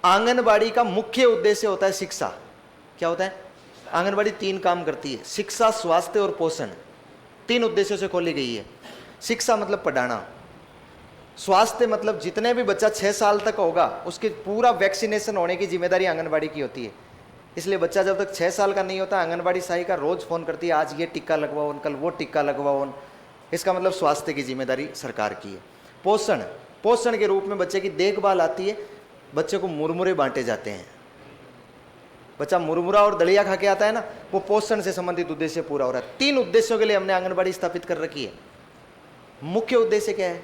आंगनबाड़ी का मुख्य उद्देश्य होता है शिक्षा। क्या होता है? आंगनबाड़ी 3 काम करती है, शिक्षा, स्वास्थ्य और पोषण। 3 उद्देश्यों से खोली गई है। शिक्षा मतलब पढ़ाना, स्वास्थ्य मतलब जितने भी बच्चा 6 साल तक होगा उसके पूरा वैक्सीनेशन होने की जिम्मेदारी आंगनबाड़ी की होती है। इसलिए बच्चा जब तक 6 साल का नहीं होता, आंगनबाड़ी सहायिका रोज फोन करती है, आज ये टिक्का लगवाओ, कल वो टिक्का लगवाओ। इसका मतलब स्वास्थ्य की जिम्मेदारी सरकार की है। पोषण, पोषण के रूप में बच्चे की देखभाल आती है। बच्चे को मुरमुरे बांटे जाते हैं। बच्चा मुरमुरा और दलिया खा के आता है ना, वो पोषण से संबंधित उद्देश्य पूरा हो रहा है। 3 उद्देश्यों के लिए हमने आंगनबाड़ी स्थापित कर रखी है। मुख्य उद्देश्य क्या है?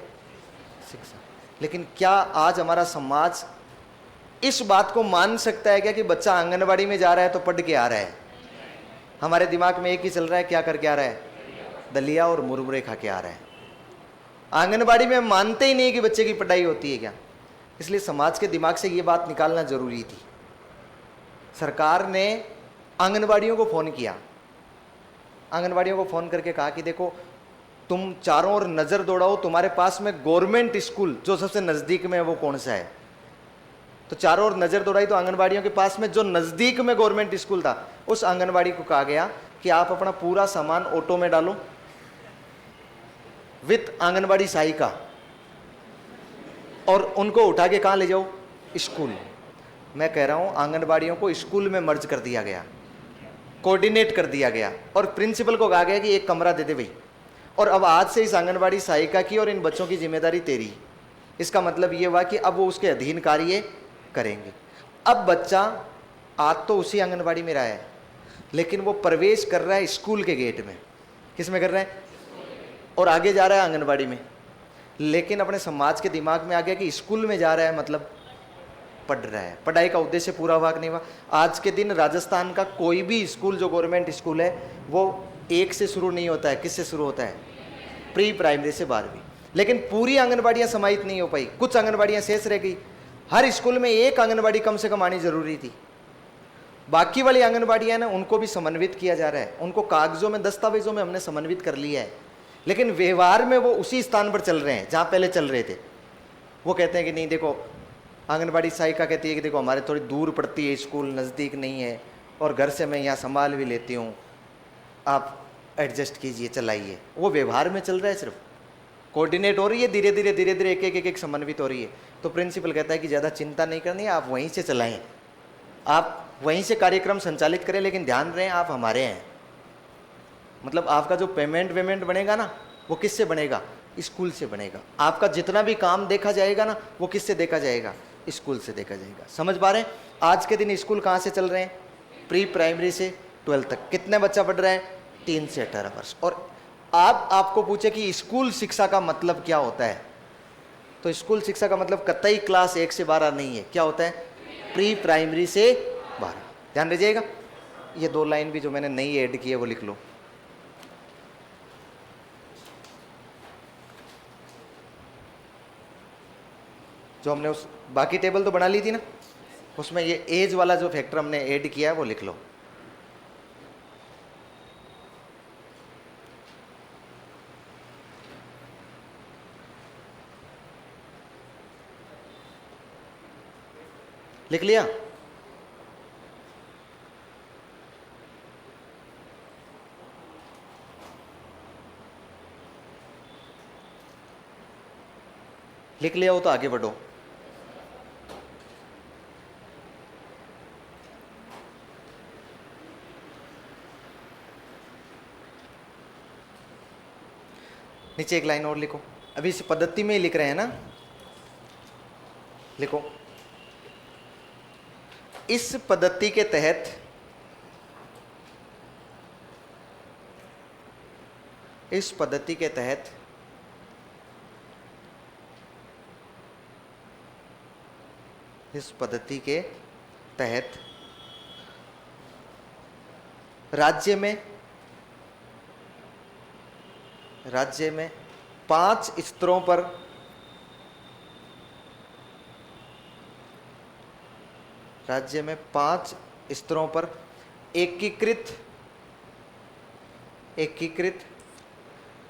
शिक्षा। लेकिन क्या आज हमारा समाज इस बात को मान सकता है क्या कि बच्चा आंगनबाड़ी में जा रहा है तो पढ़ के आ रहा है? हमारे दिमाग में एक ही चल रहा है, क्या करके आ रहा है? दलिया और मुरमुरे खा के आ रहा है। आंगनबाड़ी में मानते ही नहीं कि बच्चे की पढ़ाई होती है क्या। इसलिए समाज के दिमाग से ये बात निकालना जरूरी थी। सरकार ने आंगनबाड़ियों को फोन किया, आंगनबाड़ियों को फोन करके कहा कि देखो तुम चारों ओर नजर दौड़ाओ, तुम्हारे पास में गवर्नमेंट स्कूल जो सबसे नजदीक में है वो कौन सा है। तो चारों ओर नजर दौड़ाई तो आंगनबाड़ियों के पास में जो नजदीक में गवर्नमेंट स्कूल था, उस आंगनबाड़ी को कहा गया कि आप अपना पूरा सामान ऑटो में डालो विथ आंगनबाड़ी सहायिका और उनको उठा के कहां ले जाओ? स्कूल। मैं कह रहा हूं आंगनबाड़ियों को स्कूल में मर्ज कर दिया गया, कोऑर्डिनेट कर दिया गया और प्रिंसिपल को कहा गया कि एक कमरा दे दे भाई, और अब आज से इस आंगनबाड़ी सहायिका की और इन बच्चों की जिम्मेदारी तेरी। इसका मतलब ये हुआ कि अब वो उसके अधीन कार्य करेंगे। अब बच्चा आज तो उसी आंगनबाड़ी में रहा है, लेकिन वो प्रवेश कर रहा है स्कूल के गेट में। किस में कर रहा है? और आगे जा रहा है आंगनबाड़ी में। लेकिन अपने समाज के दिमाग में आ गया कि स्कूल में जा रहा है मतलब पढ़ रहा है। पढ़ाई का उद्देश्य पूरा हुआ कि नहीं हुआ? आज के दिन राजस्थान का कोई भी स्कूल जो गवर्नमेंट स्कूल है वो 1 से शुरू नहीं होता है। किससे शुरू होता है? प्री प्राइमरी से 12वीं। लेकिन पूरी आंगनबाड़ियां समाहित नहीं हो पाई, कुछ आंगनबाड़ियां शेष रह गई। हर स्कूल में एक आंगनबाड़ी कम से कम आनी जरूरी थी। बाकी वाली आंगनबाड़ियां ना, उनको भी समन्वित किया जा रहा है, उनको कागजों में, दस्तावेजों में हमने समन्वित कर लिया है, लेकिन व्यवहार में वो उसी स्थान पर चल रहे हैं जहां पहले चल रहे थे। वो कहते हैं कि नहीं देखो, आंगनबाड़ी सहायिका कहती है कि देखो हमारे थोड़ी दूर पड़ती है, स्कूल नज़दीक नहीं है और घर से मैं यहाँ संभाल भी लेती हूँ, आप एडजस्ट कीजिए, चलाइए। वो व्यवहार में चल रहा है, सिर्फ कोऑर्डिनेट हो रही है, धीरे धीरे धीरे धीरे एक समन्वित हो रही है। तो प्रिंसिपल कहता है कि ज़्यादा चिंता नहीं करनी है, आप वहीं से चलाएं, आप वहीं से कार्यक्रम संचालित करें, लेकिन ध्यान रहे आप हमारे हैं। मतलब आपका जो पेमेंट बनेगा ना, वो किससे बनेगा? स्कूल से बनेगा। आपका जितना भी काम देखा जाएगा ना, वो किससे देखा जाएगा? स्कूल से देखा जाएगा। समझ पा रहे हैं? आज के दिन स्कूल कहाँ से चल रहे हैं? प्री प्राइमरी से 12 तक। कितने बच्चा पढ़ रहा है? 3 से 18 वर्ष। और आपको पूछे कि स्कूल शिक्षा का मतलब क्या होता है, तो स्कूल शिक्षा का मतलब कतई क्लास 1 से 12 नहीं है। क्या होता है? प्री प्राइमरी से 12। ध्यान रखिएगा। ये 2 लाइन भी जो मैंने नई ऐड की है वो लिख लो। जो हमने उस बाकी टेबल तो बना ली थी ना, उसमें ये एज वाला जो फैक्टर हमने ऐड किया है वो लिख लो। लिख लिया? लिख लिया हो तो आगे बढ़ो। नीचे एक लाइन और लिखो। अभी इस पद्धति में ही लिख रहे हैं ना, लिखो। इस पद्धति के तहत इस पद्धति के तहत राज्य में 5 स्तरों पर एकीकृत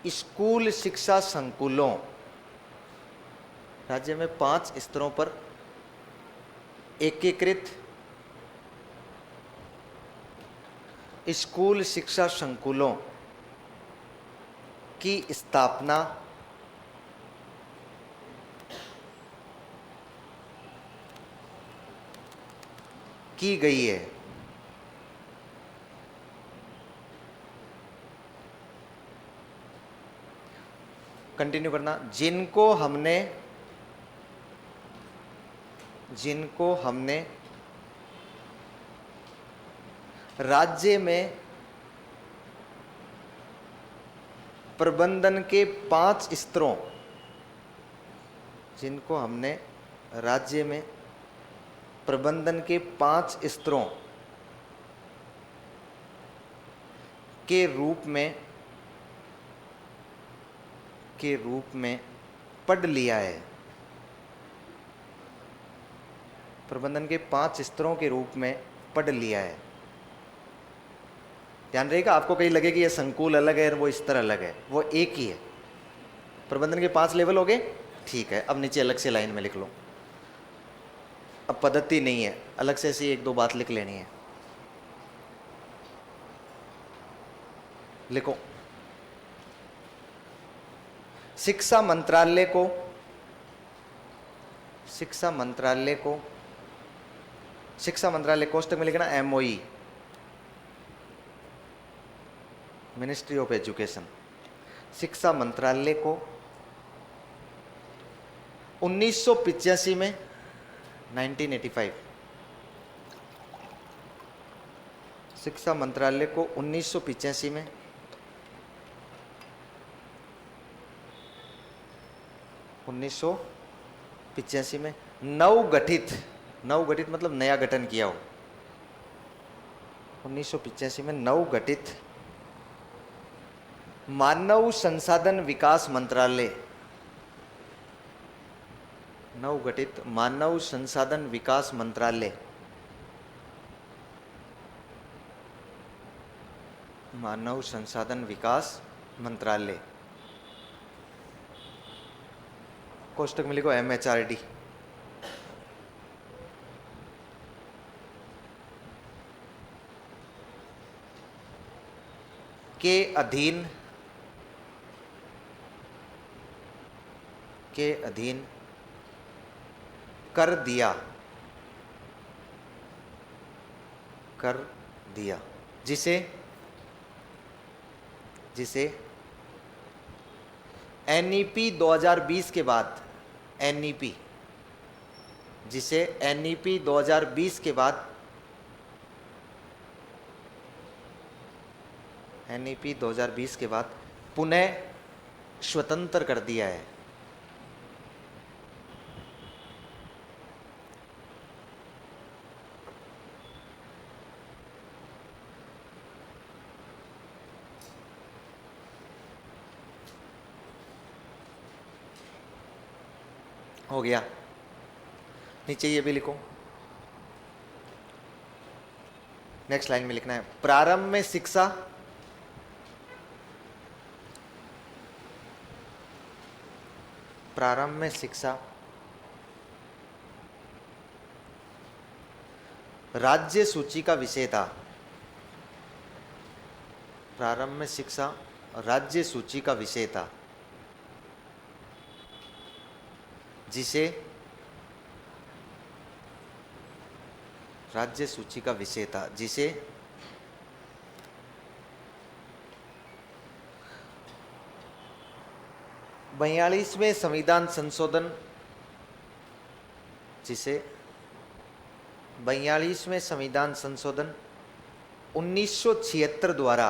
स्कूल शिक्षा संकुलों, राज्य में 5 स्तरों पर एकीकृत स्कूल शिक्षा संकुलों की स्थापना की गई है। कंटिन्यू करना। जिनको हमने राज्य में प्रबंधन के 5 स्तरों, जिनको हमने राज्य में प्रबंधन के 5 स्तरों के रूप में पढ़ लिया है। प्रबंधन के 5 स्तरों के रूप में पढ़ लिया है। ध्यान रहेगा, आपको कहीं लगे कि ये संकुल अलग है और वो स्तर अलग है, वो एक ही है। प्रबंधन के 5 लेवल हो गए, ठीक है। अब नीचे अलग से लाइन में लिख लो। अब पद्धति नहीं है, अलग से ऐसी 1-2 बात लिख लेनी है। लिखो। शिक्षा मंत्रालय कोष्टक में लिखना MOE, मिनिस्ट्री ऑफ एजुकेशन। शिक्षा मंत्रालय को 1985 में 1985 शिक्षा मंत्रालय को 1985 में नवगठित मतलब नया गठन किया हो। 1985 में नवगठित मानव संसाधन विकास मंत्रालय, नवगठित मानव संसाधन विकास मंत्रालय, मानव संसाधन विकास मंत्रालय, कोष्टक में लिखो MHRD। के अधीन कर दिया, जिसे NEP 2020 के बाद, जिसे NEP 2020 के बाद, NEP 2020 के बाद पुनः स्वतंत्र कर दिया है। हो गया। नीचे ये भी लिखो। नेक्स्ट लाइन में लिखना है, प्रारंभ में शिक्षा राज्य सूची का विषय था। प्रारंभ में शिक्षा राज्य सूची का विषय था, जिसे राज्य सूची का विषय था, जिसे 42वें संविधान संशोधन, जिसे 42वें संविधान संशोधन 1976 द्वारा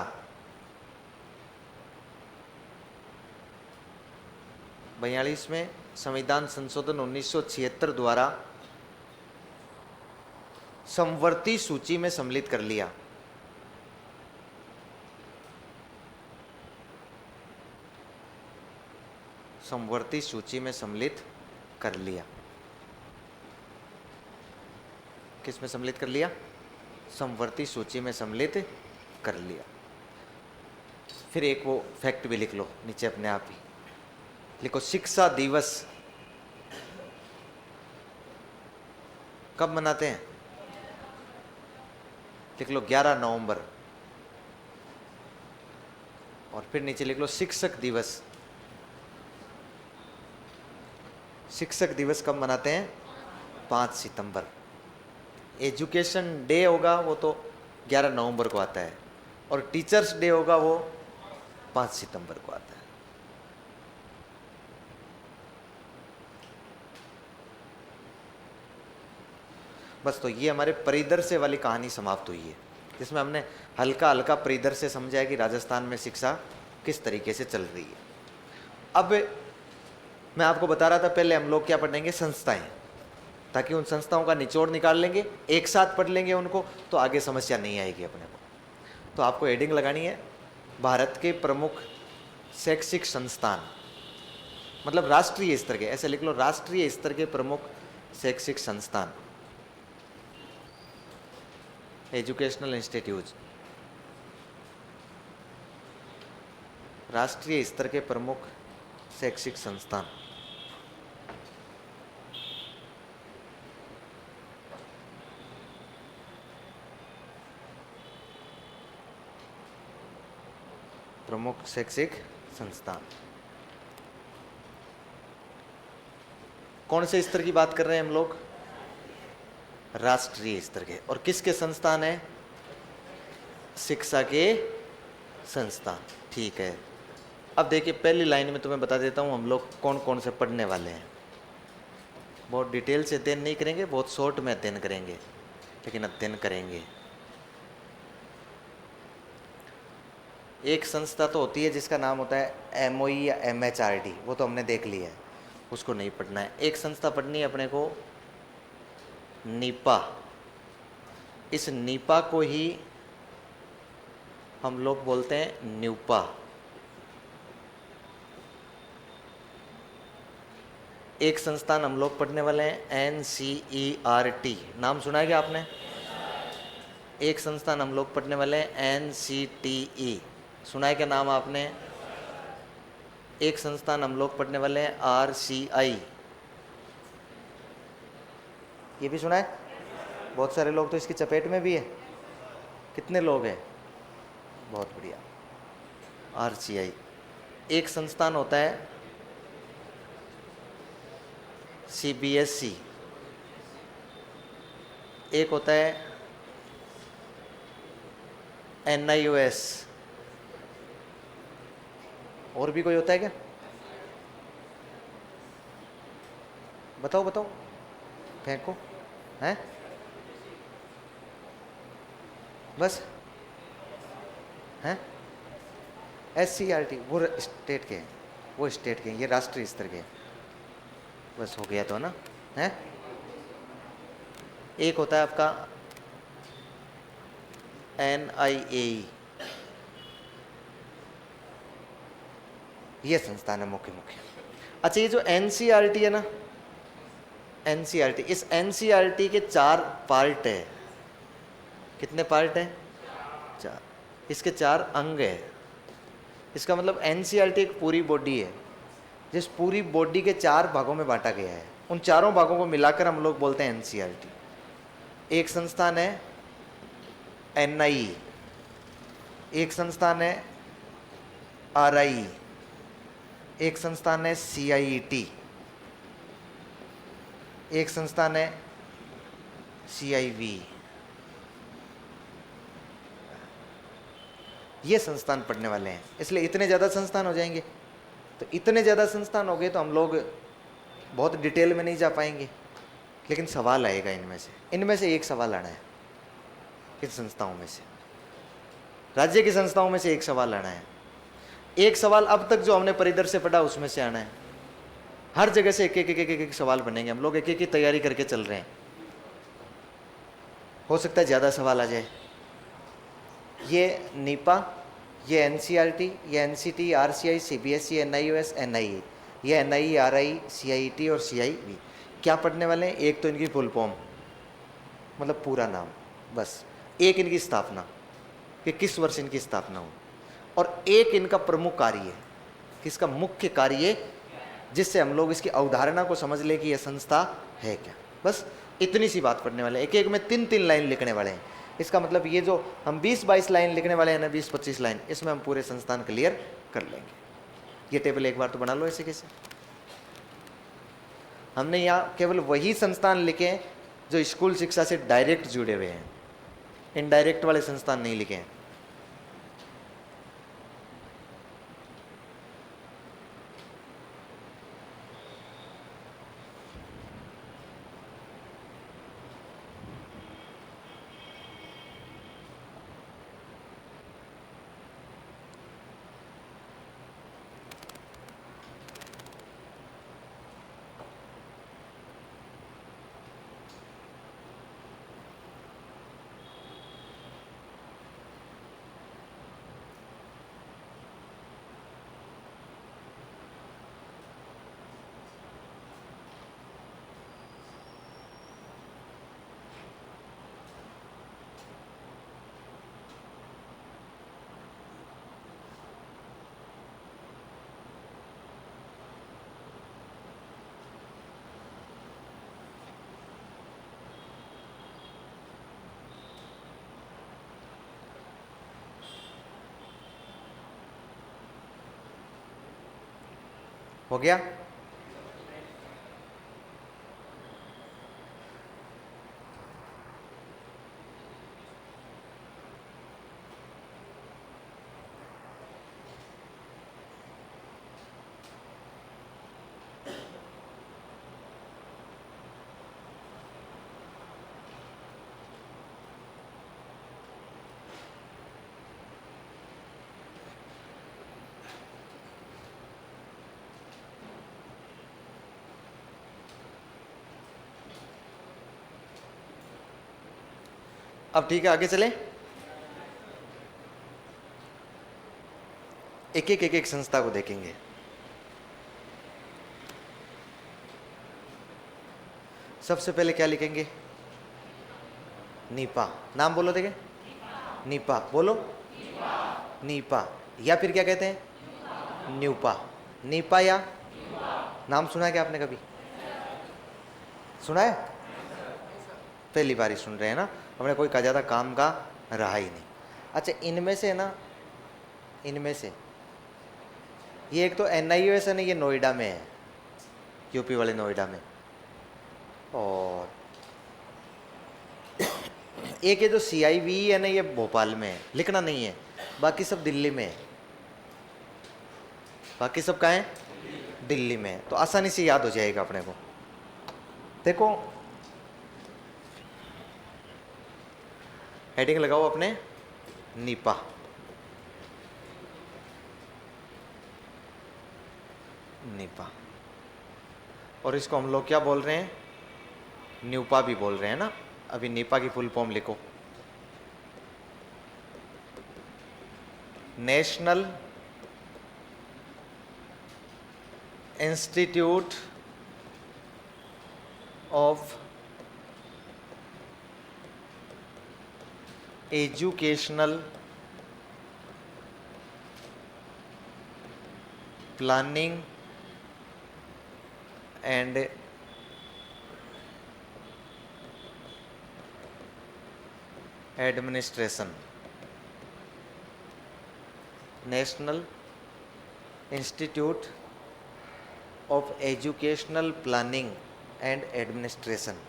42वें संविधान संशोधन 1976 द्वारा समवर्ती सूची में सम्मिलित कर लिया। समवर्ती सूची में सम्मिलित कर लिया। किस में सम्मिलित कर लिया? समवर्ती सूची में सम्मिलित कर लिया। फिर एक वो फैक्ट भी लिख लो नीचे अपने आप ही लिखो, शिक्षा दिवस कब मनाते हैं? लिख लो 11 नवंबर। और फिर नीचे लिख लो शिक्षक दिवस। शिक्षक दिवस कब मनाते हैं? 5 सितंबर। एजुकेशन डे होगा वो तो 11 नवंबर को आता है, और टीचर्स डे होगा वो 5 सितंबर को आता है। बस, तो ये हमारे परिदृश्य वाली कहानी समाप्त हुई है, जिसमें हमने हल्का हल्का परिदृश्य समझा है कि राजस्थान में शिक्षा किस तरीके से चल रही है। अब मैं आपको बता रहा था पहले हम लोग क्या पढ़ेंगे? संस्थाएं, ताकि उन संस्थाओं का निचोड़ निकाल लेंगे, एक साथ पढ़ लेंगे उनको, तो आगे समस्या नहीं आएगी अपने को। तो आपको हेडिंग लगानी है भारत के प्रमुख शैक्षिक संस्थान, मतलब राष्ट्रीय स्तर के, ऐसे लिख लो, राष्ट्रीय स्तर के प्रमुख शैक्षिक संस्थान, एजुकेशनल इंस्टीट्यूट, राष्ट्रीय स्तर के प्रमुख शैक्षिक संस्थान। प्रमुख शैक्षिक संस्थान कौन से स्तर की बात कर रहे हैं हम लोग? राष्ट्रीय स्तर के। और किसके संस्थान है? शिक्षा के संस्थान। ठीक है, अब देखिए पहली लाइन में तुम्हें बता देता हूं हम लोग कौन कौन से पढ़ने वाले हैं। बहुत डिटेल से अध्ययन नहीं करेंगे, बहुत शॉर्ट में अध्ययन करेंगे, लेकिन अध्ययन करेंगे। एक संस्था तो होती है जिसका नाम होता है MOE या MHRD, वो तो हमने देख लिया है, उसको नहीं पढ़ना है। एक संस्था पढ़नी है अपने को, नीपा। इस नीपा को ही हम लोग बोलते हैं न्यूपा। एक संस्थान हम लोग पढ़ने वाले हैं NCERT, नाम सुना है क्या आपने? एक संस्थान हम लोग पढ़ने वाले हैं NCTE, सुना है क्या नाम आपने? एक संस्थान हम लोग पढ़ने वाले हैं RCI, ये भी सुना है? बहुत सारे लोग तो इसकी चपेट में भी है। कितने लोग हैं? बहुत बढ़िया। RCI। एक संस्थान होता है CBSE, एक होता है NIOS, और भी कोई होता है क्या? बताओ बताओ, फेंको। हैं? बस हैं? SCRT वो स्टेट के हैं, वो स्टेट के हैं, ये राष्ट्रीय स्तर के हैं। बस हो गया तो ना? हैं? एक होता है आपका NIAE, ये संस्थान है मुख्य मुख्य। अच्छा, ये जो NCERT है ना, NCERT, इस NCERT के 4 पार्ट है। कितने पार्ट हैं? 4। इसके 4 अंग है। इसका मतलब NCERT एक पूरी बॉडी है, जिस पूरी बॉडी के 4 भागों में बांटा गया है। उन चारों भागों को मिलाकर हम लोग बोलते हैं NCERT। एक संस्थान है NIE, एक संस्थान है RI, एक संस्थान है CIET, एक संस्थान है CIV। ये संस्थान पढ़ने वाले हैं, इसलिए इतने ज़्यादा संस्थान हो जाएंगे। तो इतने ज़्यादा संस्थान हो गए तो हम लोग बहुत डिटेल में नहीं जा पाएंगे, लेकिन सवाल आएगा इनमें से एक सवाल आना है। इन संस्थाओं में से, राज्य की संस्थाओं में से एक सवाल आना है। एक सवाल अब तक जो हमने परिदर्श से पढ़ा उसमें से आना है। हर जगह से एक एक सवाल बनेंगे। हम लोग एक एक की तैयारी करके चल रहे हैं। हो सकता है ज़्यादा सवाल आ जाए। ये नीपा, ये एनसीईआरटी, ये NCT, RCI, CBSE, NIOS, NIA, ये एनआई, आरआई, सीआईटी और सीआईबी क्या पढ़ने वाले हैं? एक तो इनकी फुल फॉर्म, मतलब पूरा नाम, बस एक इनकी स्थापना कि किस वर्ष इनकी स्थापना हुई, और एक इनका प्रमुख कार्य, किसका मुख्य कार्य, जिससे हम लोग इसकी अवधारणा को समझ ले कि यह संस्था है क्या। बस इतनी सी बात पढ़ने वाले हैं। एक एक में 3-3 लाइन लिखने वाले हैं। इसका मतलब ये जो हम 20-22 लाइन लिखने वाले हैं ना, 20-25 लाइन, इसमें हम पूरे संस्थान क्लियर कर लेंगे। ये टेबल एक बार तो बना लो ऐसे कैसे। हमने यहाँ केवल वही संस्थान लिखे हैं जो स्कूल शिक्षा से डायरेक्ट जुड़े हुए हैं, इनडायरेक्ट वाले संस्थान नहीं लिखे हैं। हो गया? अब ठीक है, आगे चले। एक एक संस्था को देखेंगे। सबसे पहले क्या लिखेंगे? नीपा। नाम बोलो देखे। नीपा बोलो। नीपा, या फिर क्या कहते हैं? न्यूपा। नीपा या नाम सुना है क्या आपने कभी? सुना है? पहली बार ही सुन रहे हैं ना। हमने कोई का ज़्यादा काम का रहा ही नहीं। अच्छा, इनमें से ना, इनमें से ये एक तो एनआईओएस है ना, ये नोएडा में है, यूपी वाले नोएडा में, और एक ये जो सीआईबी है ना, ये भोपाल में है। लिखना नहीं है, बाकी सब दिल्ली में है। बाकी सब कहाँ है? दिल्ली में है, तो आसानी से याद हो जाएगा अपने को। देखो, हेडिंग लगाओ अपने, नीपा। नीपा, और इसको हम लोग क्या बोल रहे हैं? न्यूपा भी बोल रहे हैं ना। अभी नीपा की फुल फॉर्म लिखो। National institute of educational planning and administration. National institute of educational planning and administration.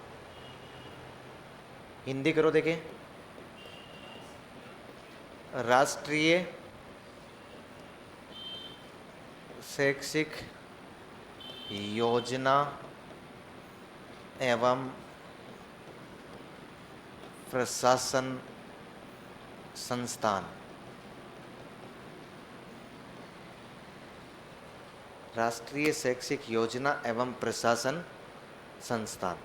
Hindi करो देखें। राष्ट्रीय शैक्षिक योजना एवं प्रशासन संस्थान। राष्ट्रीय शैक्षिक योजना एवं प्रशासन संस्थान।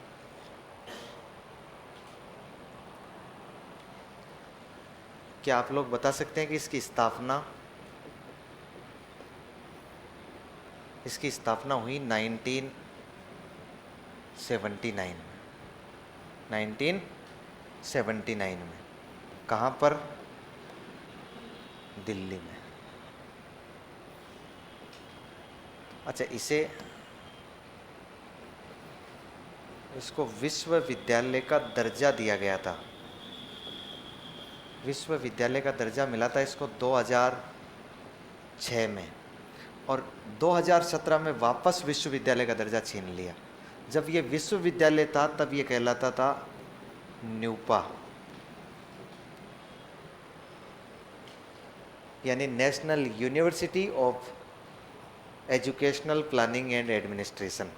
क्या आप लोग बता सकते हैं कि इसकी स्थापना हुई 1979 में। 1979 में कहाँ पर? दिल्ली में। अच्छा, इसको विश्वविद्यालय का दर्जा दिया गया था। विश्वविद्यालय का दर्जा मिला था इसको 2006 में, और 2017 में वापस विश्वविद्यालय का दर्जा छीन लिया। जब ये विश्वविद्यालय था तब ये कहलाता था न्यूपा, यानी national university of educational planning and administration.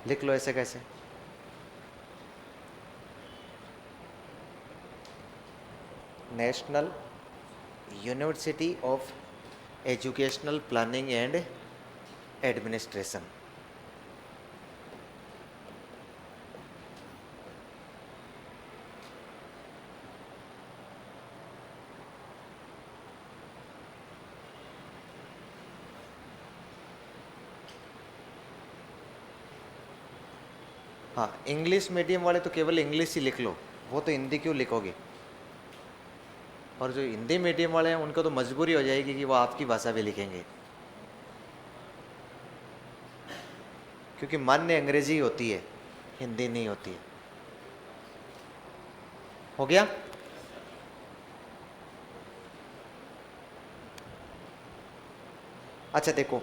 लिख लो ऐसे कैसे। National university of educational planning and administration. हाँ, इंग्लिश मीडियम वाले तो केवल इंग्लिश ही लिख लो, वो तो हिंदी क्यों लिखोगे। और जो हिंदी मीडियम वाले हैं उनको तो मजबूरी हो जाएगी कि वो आपकी भाषा भी लिखेंगे, क्योंकि मान्य अंग्रेजी होती है, हिंदी नहीं होती है। हो गया? अच्छा देखो,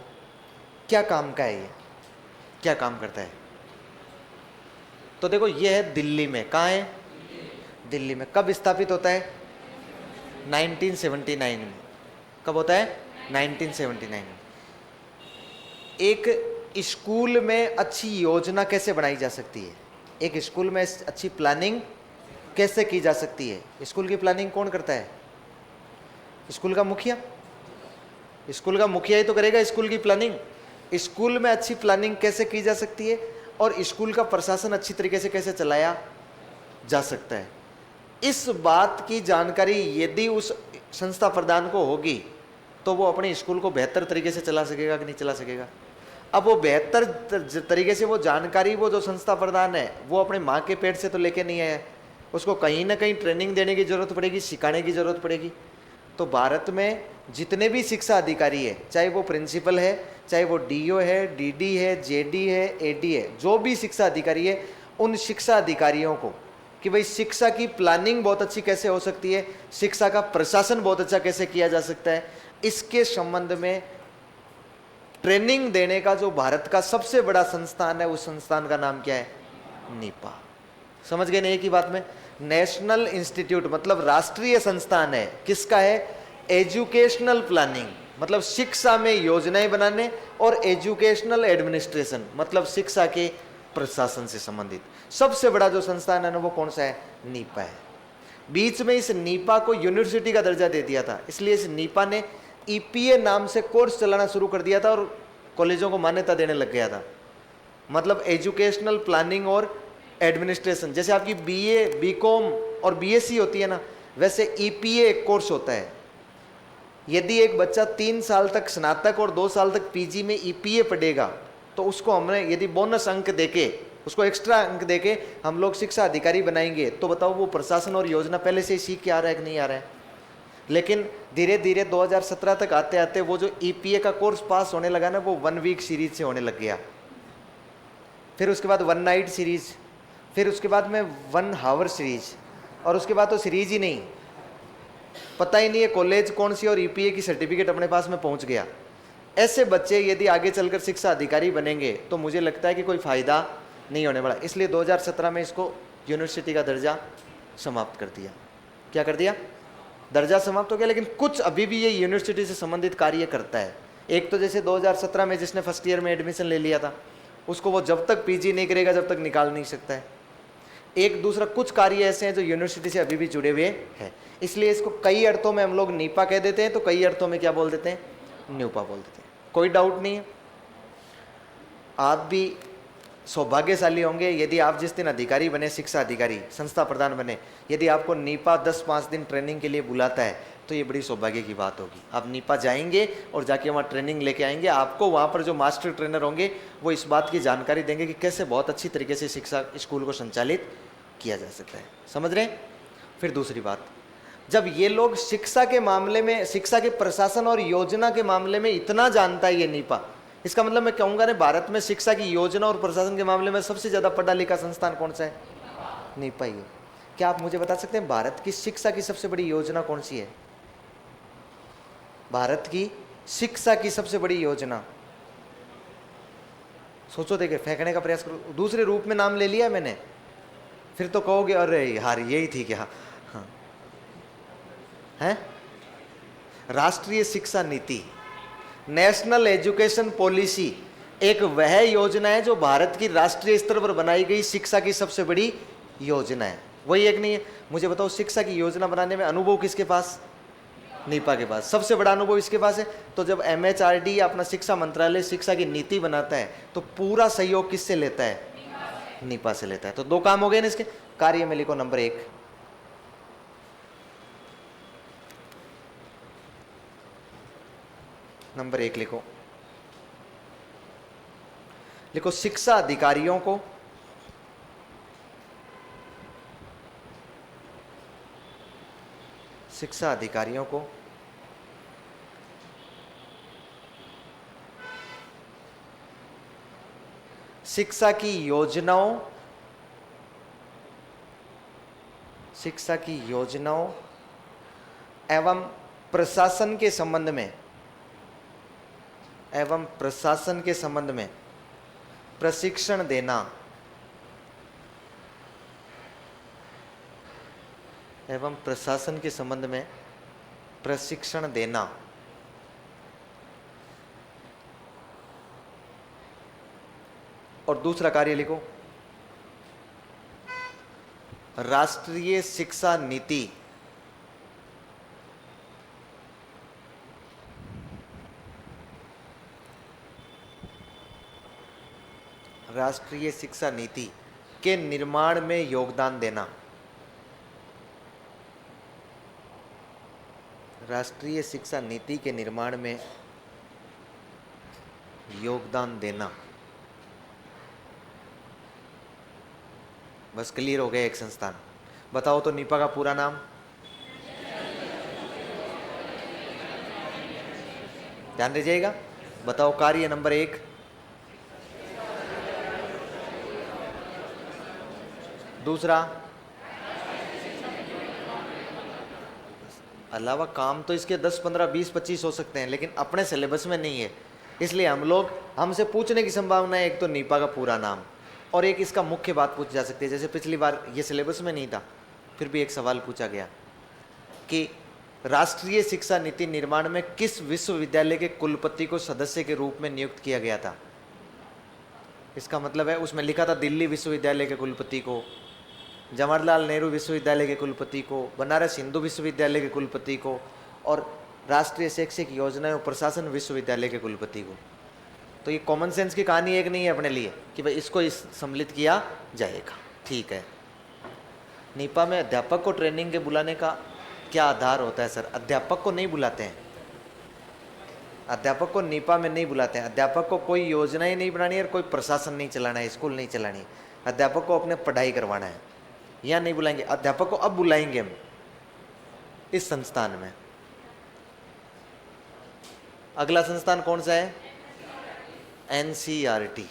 क्या काम का है ये, क्या काम करता है? तो देखो, ये है दिल्ली में। कहाँ है? दिल्ली में। कब स्थापित होता है? 1979 में। कब होता है? 1979 में। एक स्कूल में अच्छी योजना कैसे बनाई जा सकती है, एक स्कूल में अच्छी प्लानिंग कैसे की जा सकती है? स्कूल की प्लानिंग कौन करता है? स्कूल का मुखिया। स्कूल का मुखिया ही तो करेगा स्कूल की प्लानिंग। स्कूल में अच्छी प्लानिंग कैसे की जा सकती है और स्कूल का प्रशासन अच्छी तरीके से कैसे चलाया जा सकता है, इस बात की जानकारी यदि उस संस्था प्रधान को होगी तो वो अपने स्कूल को बेहतर तरीके से चला सकेगा कि नहीं चला सकेगा। अब वो बेहतर तरीके से वो जानकारी, वो जो संस्था प्रधान है वो अपने माँ के पेट से तो लेके नहीं आया, उसको कहीं ना कहीं ट्रेनिंग देने की जरूरत पड़ेगी, सिखाने की जरूरत पड़ेगी। तो भारत में जितने भी शिक्षा अधिकारी है, चाहे वो प्रिंसिपल है, चाहे वो डीओ है, डीडी है, जेडी है, एडी है, जो भी शिक्षा अधिकारी है, उन शिक्षा अधिकारियों को कि भाई शिक्षा की प्लानिंग बहुत अच्छी कैसे हो सकती है, शिक्षा का प्रशासन बहुत अच्छा कैसे किया जा सकता है, इसके संबंध में ट्रेनिंग देने का जो भारत का सबसे बड़ा संस्थान है, उस संस्थान का नाम क्या है? नीपा। समझ गए ना एक ही बात में? नेशनल इंस्टीट्यूट मतलब राष्ट्रीय संस्थान है, किसका है? एजुकेशनल प्लानिंग मतलब शिक्षा में योजनाएं बनाने, और एजुकेशनल एडमिनिस्ट्रेशन मतलब शिक्षा के प्रशासन से संबंधित सबसे बड़ा जो संस्थान है ना, वो कौन सा है? नीपा है। बीच में इस नीपा को यूनिवर्सिटी का दर्जा दे दिया था, इसलिए इस नीपा ने ईपीए नाम से कोर्स चलाना शुरू कर दिया था और कॉलेजों को मान्यता देने लग गया था। मतलब एजुकेशनल प्लानिंग और एडमिनिस्ट्रेशन, जैसे आपकी बीए, बीकॉम और बीएससी होती है ना, वैसे ईपीए एक कोर्स होता है। यदि एक बच्चा 3 साल तक स्नातक और 2 साल तक पीजी में ईपीए पढ़ेगा तो उसको हमने यदि बोनस अंक देके, उसको एक्स्ट्रा अंक देके हम लोग शिक्षा अधिकारी बनाएंगे, तो बताओ वो प्रशासन और योजना पहले से ही सीख के आ रहा है कि नहीं आ रहा है? लेकिन धीरे धीरे 2017 तक आते आते वो जो ईपीए का कोर्स पास होने लगा ना, वो 1 वीक सीरीज से होने लग गया, फिर उसके बाद 1 नाइट सीरीज, फिर उसके बाद में 1 हावर सीरीज, और उसके बाद तो सीरीज ही नहीं, पता ही नहीं है कॉलेज कौन सी और ईपीए की सर्टिफिकेट अपने पास में पहुंच गया। ऐसे बच्चे यदि आगे चलकर शिक्षा अधिकारी बनेंगे तो मुझे लगता है कि कोई फायदा नहीं होने वाला। इसलिए 2017 में इसको यूनिवर्सिटी का दर्जा समाप्त कर दिया। क्या कर दिया? दर्जा समाप्त हो गया, लेकिन कुछ अभी भी ये यूनिवर्सिटी से संबंधित कार्य करता है। एक तो जैसे 2017 में जिसने फर्स्ट ईयर में एडमिशन ले लिया था, उसको वो जब तक पीजी नहीं करेगा जब तक निकाल नहीं सकता है। एक दूसरा कुछ कार्य ऐसे हैं जो यूनिवर्सिटी से अभी भी जुड़े हुए हैं, इसलिए इसको कई अर्थों में हम लोग नीपा कह देते हैं, तो कई अर्थों में क्या बोल देते हैं? न्यूपा बोल देते हैं। कोई डाउट नहीं है? आप भी सौभाग्यशाली होंगे यदि आप जिस दिन अधिकारी बने, शिक्षा अधिकारी, संस्था प्रधान बने, यदि आपको नीपा 10-5 दिन ट्रेनिंग के लिए बुलाता है तो ये बड़ी सौभाग्य की बात होगी। आप नीपा जाएंगे और जाके वहाँ ट्रेनिंग लेके आएंगे। आपको वहाँ पर जो मास्टर ट्रेनर होंगे वो इस बात की जानकारी देंगे कि कैसे बहुत अच्छी तरीके से शिक्षा स्कूल को संचालित किया जा सकता है। समझ रहे हैं? फिर दूसरी बात, जब ये लोग शिक्षा के मामले में, शिक्षा के प्रशासन और योजना के मामले में इतना जानता है ये नीपा, इसका मतलब मैं कहूँगा ना, भारत में शिक्षा की योजना और प्रशासन के मामले में सबसे ज़्यादा पढ़ा लिखा संस्थान कौन सा है? नीपा ही है। क्या आप मुझे बता सकते हैं भारत की शिक्षा की सबसे बड़ी योजना कौन सी है? भारत की शिक्षा की सबसे बड़ी योजना सोचो, देखे, फेंकने का प्रयास करो। दूसरे रूप में नाम ले लिया मैंने, फिर तो कहोगे अरे यार यही थी क्या? हाँ है राष्ट्रीय शिक्षा नीति, नेशनल एजुकेशन पॉलिसी, एक वह योजना है जो भारत की राष्ट्रीय स्तर पर बनाई गई शिक्षा की सबसे बड़ी योजना है। वही एक नहीं है? मुझे बताओ, शिक्षा की योजना बनाने में अनुभव किसके पास? नीपा के पास। सबसे बड़ा अनुभव इसके पास है। तो जब MHRD अपना शिक्षा मंत्रालय शिक्षा की नीति बनाता है तो पूरा सहयोग किससे लेता है? नीपा से लेता है। तो दो काम हो गए ना इसके। कार्य में लिखो नंबर 1, नंबर 1 लिखो, लिखो शिक्षा अधिकारियों को शिक्षा की योजनाओं एवं प्रशासन के संबंध में प्रशिक्षण देना और दूसरा कार्य लिखो, राष्ट्रीय शिक्षा नीति के निर्माण में योगदान देना। राष्ट्रीय शिक्षा नीति के निर्माण में योगदान देना। बस क्लियर हो गया एक संस्थान। बताओ तो नीपा का पूरा नाम? ध्यान दीजिएगा। बताओ कार्य नंबर 1, दूसरा, अलावा काम तो इसके 10, 15, 20, 25 हो सकते हैं, लेकिन अपने सिलेबस में नहीं है। इसलिए हमसे पूछने की संभावना है, एक तो नीपा का पूरा नाम और एक इसका मुख्य बात पूछ जा सकती है। जैसे पिछली बार ये सिलेबस में नहीं था, फिर भी एक सवाल पूछा गया कि राष्ट्रीय शिक्षा नीति निर्माण में किस विश्वविद्यालय के कुलपति को सदस्य के रूप में नियुक्त किया गया था? इसका मतलब है उसमें लिखा था दिल्ली विश्वविद्यालय के कुलपति को, जवाहरलाल नेहरू विश्वविद्यालय के कुलपति को, बनारस हिंदू विश्वविद्यालय के कुलपति को और राष्ट्रीय शैक्षिक योजना एवं प्रशासन विश्वविद्यालय के कुलपति को। तो ये कॉमन सेंस की कहानी एक नहीं है अपने लिए कि भाई इसको सम्मिलित किया जाएगा। ठीक है। नीपा में अध्यापक को ट्रेनिंग के बुलाने का क्या आधार होता है सर? अध्यापक को नहीं बुलाते हैं, अध्यापक को नीपा में नहीं बुलाते हैं। अध्यापक को कोई योजना ही नहीं बनानी है और कोई प्रशासन नहीं चलाना है, स्कूल नहीं चलानी है। अध्यापक को अपने पढ़ाई करवाना है। यहाँ नहीं बुलाएंगे अध्यापक को, अब बुलाएंगे हम इस संस्थान में। अगला संस्थान कौन सा है? NCERT।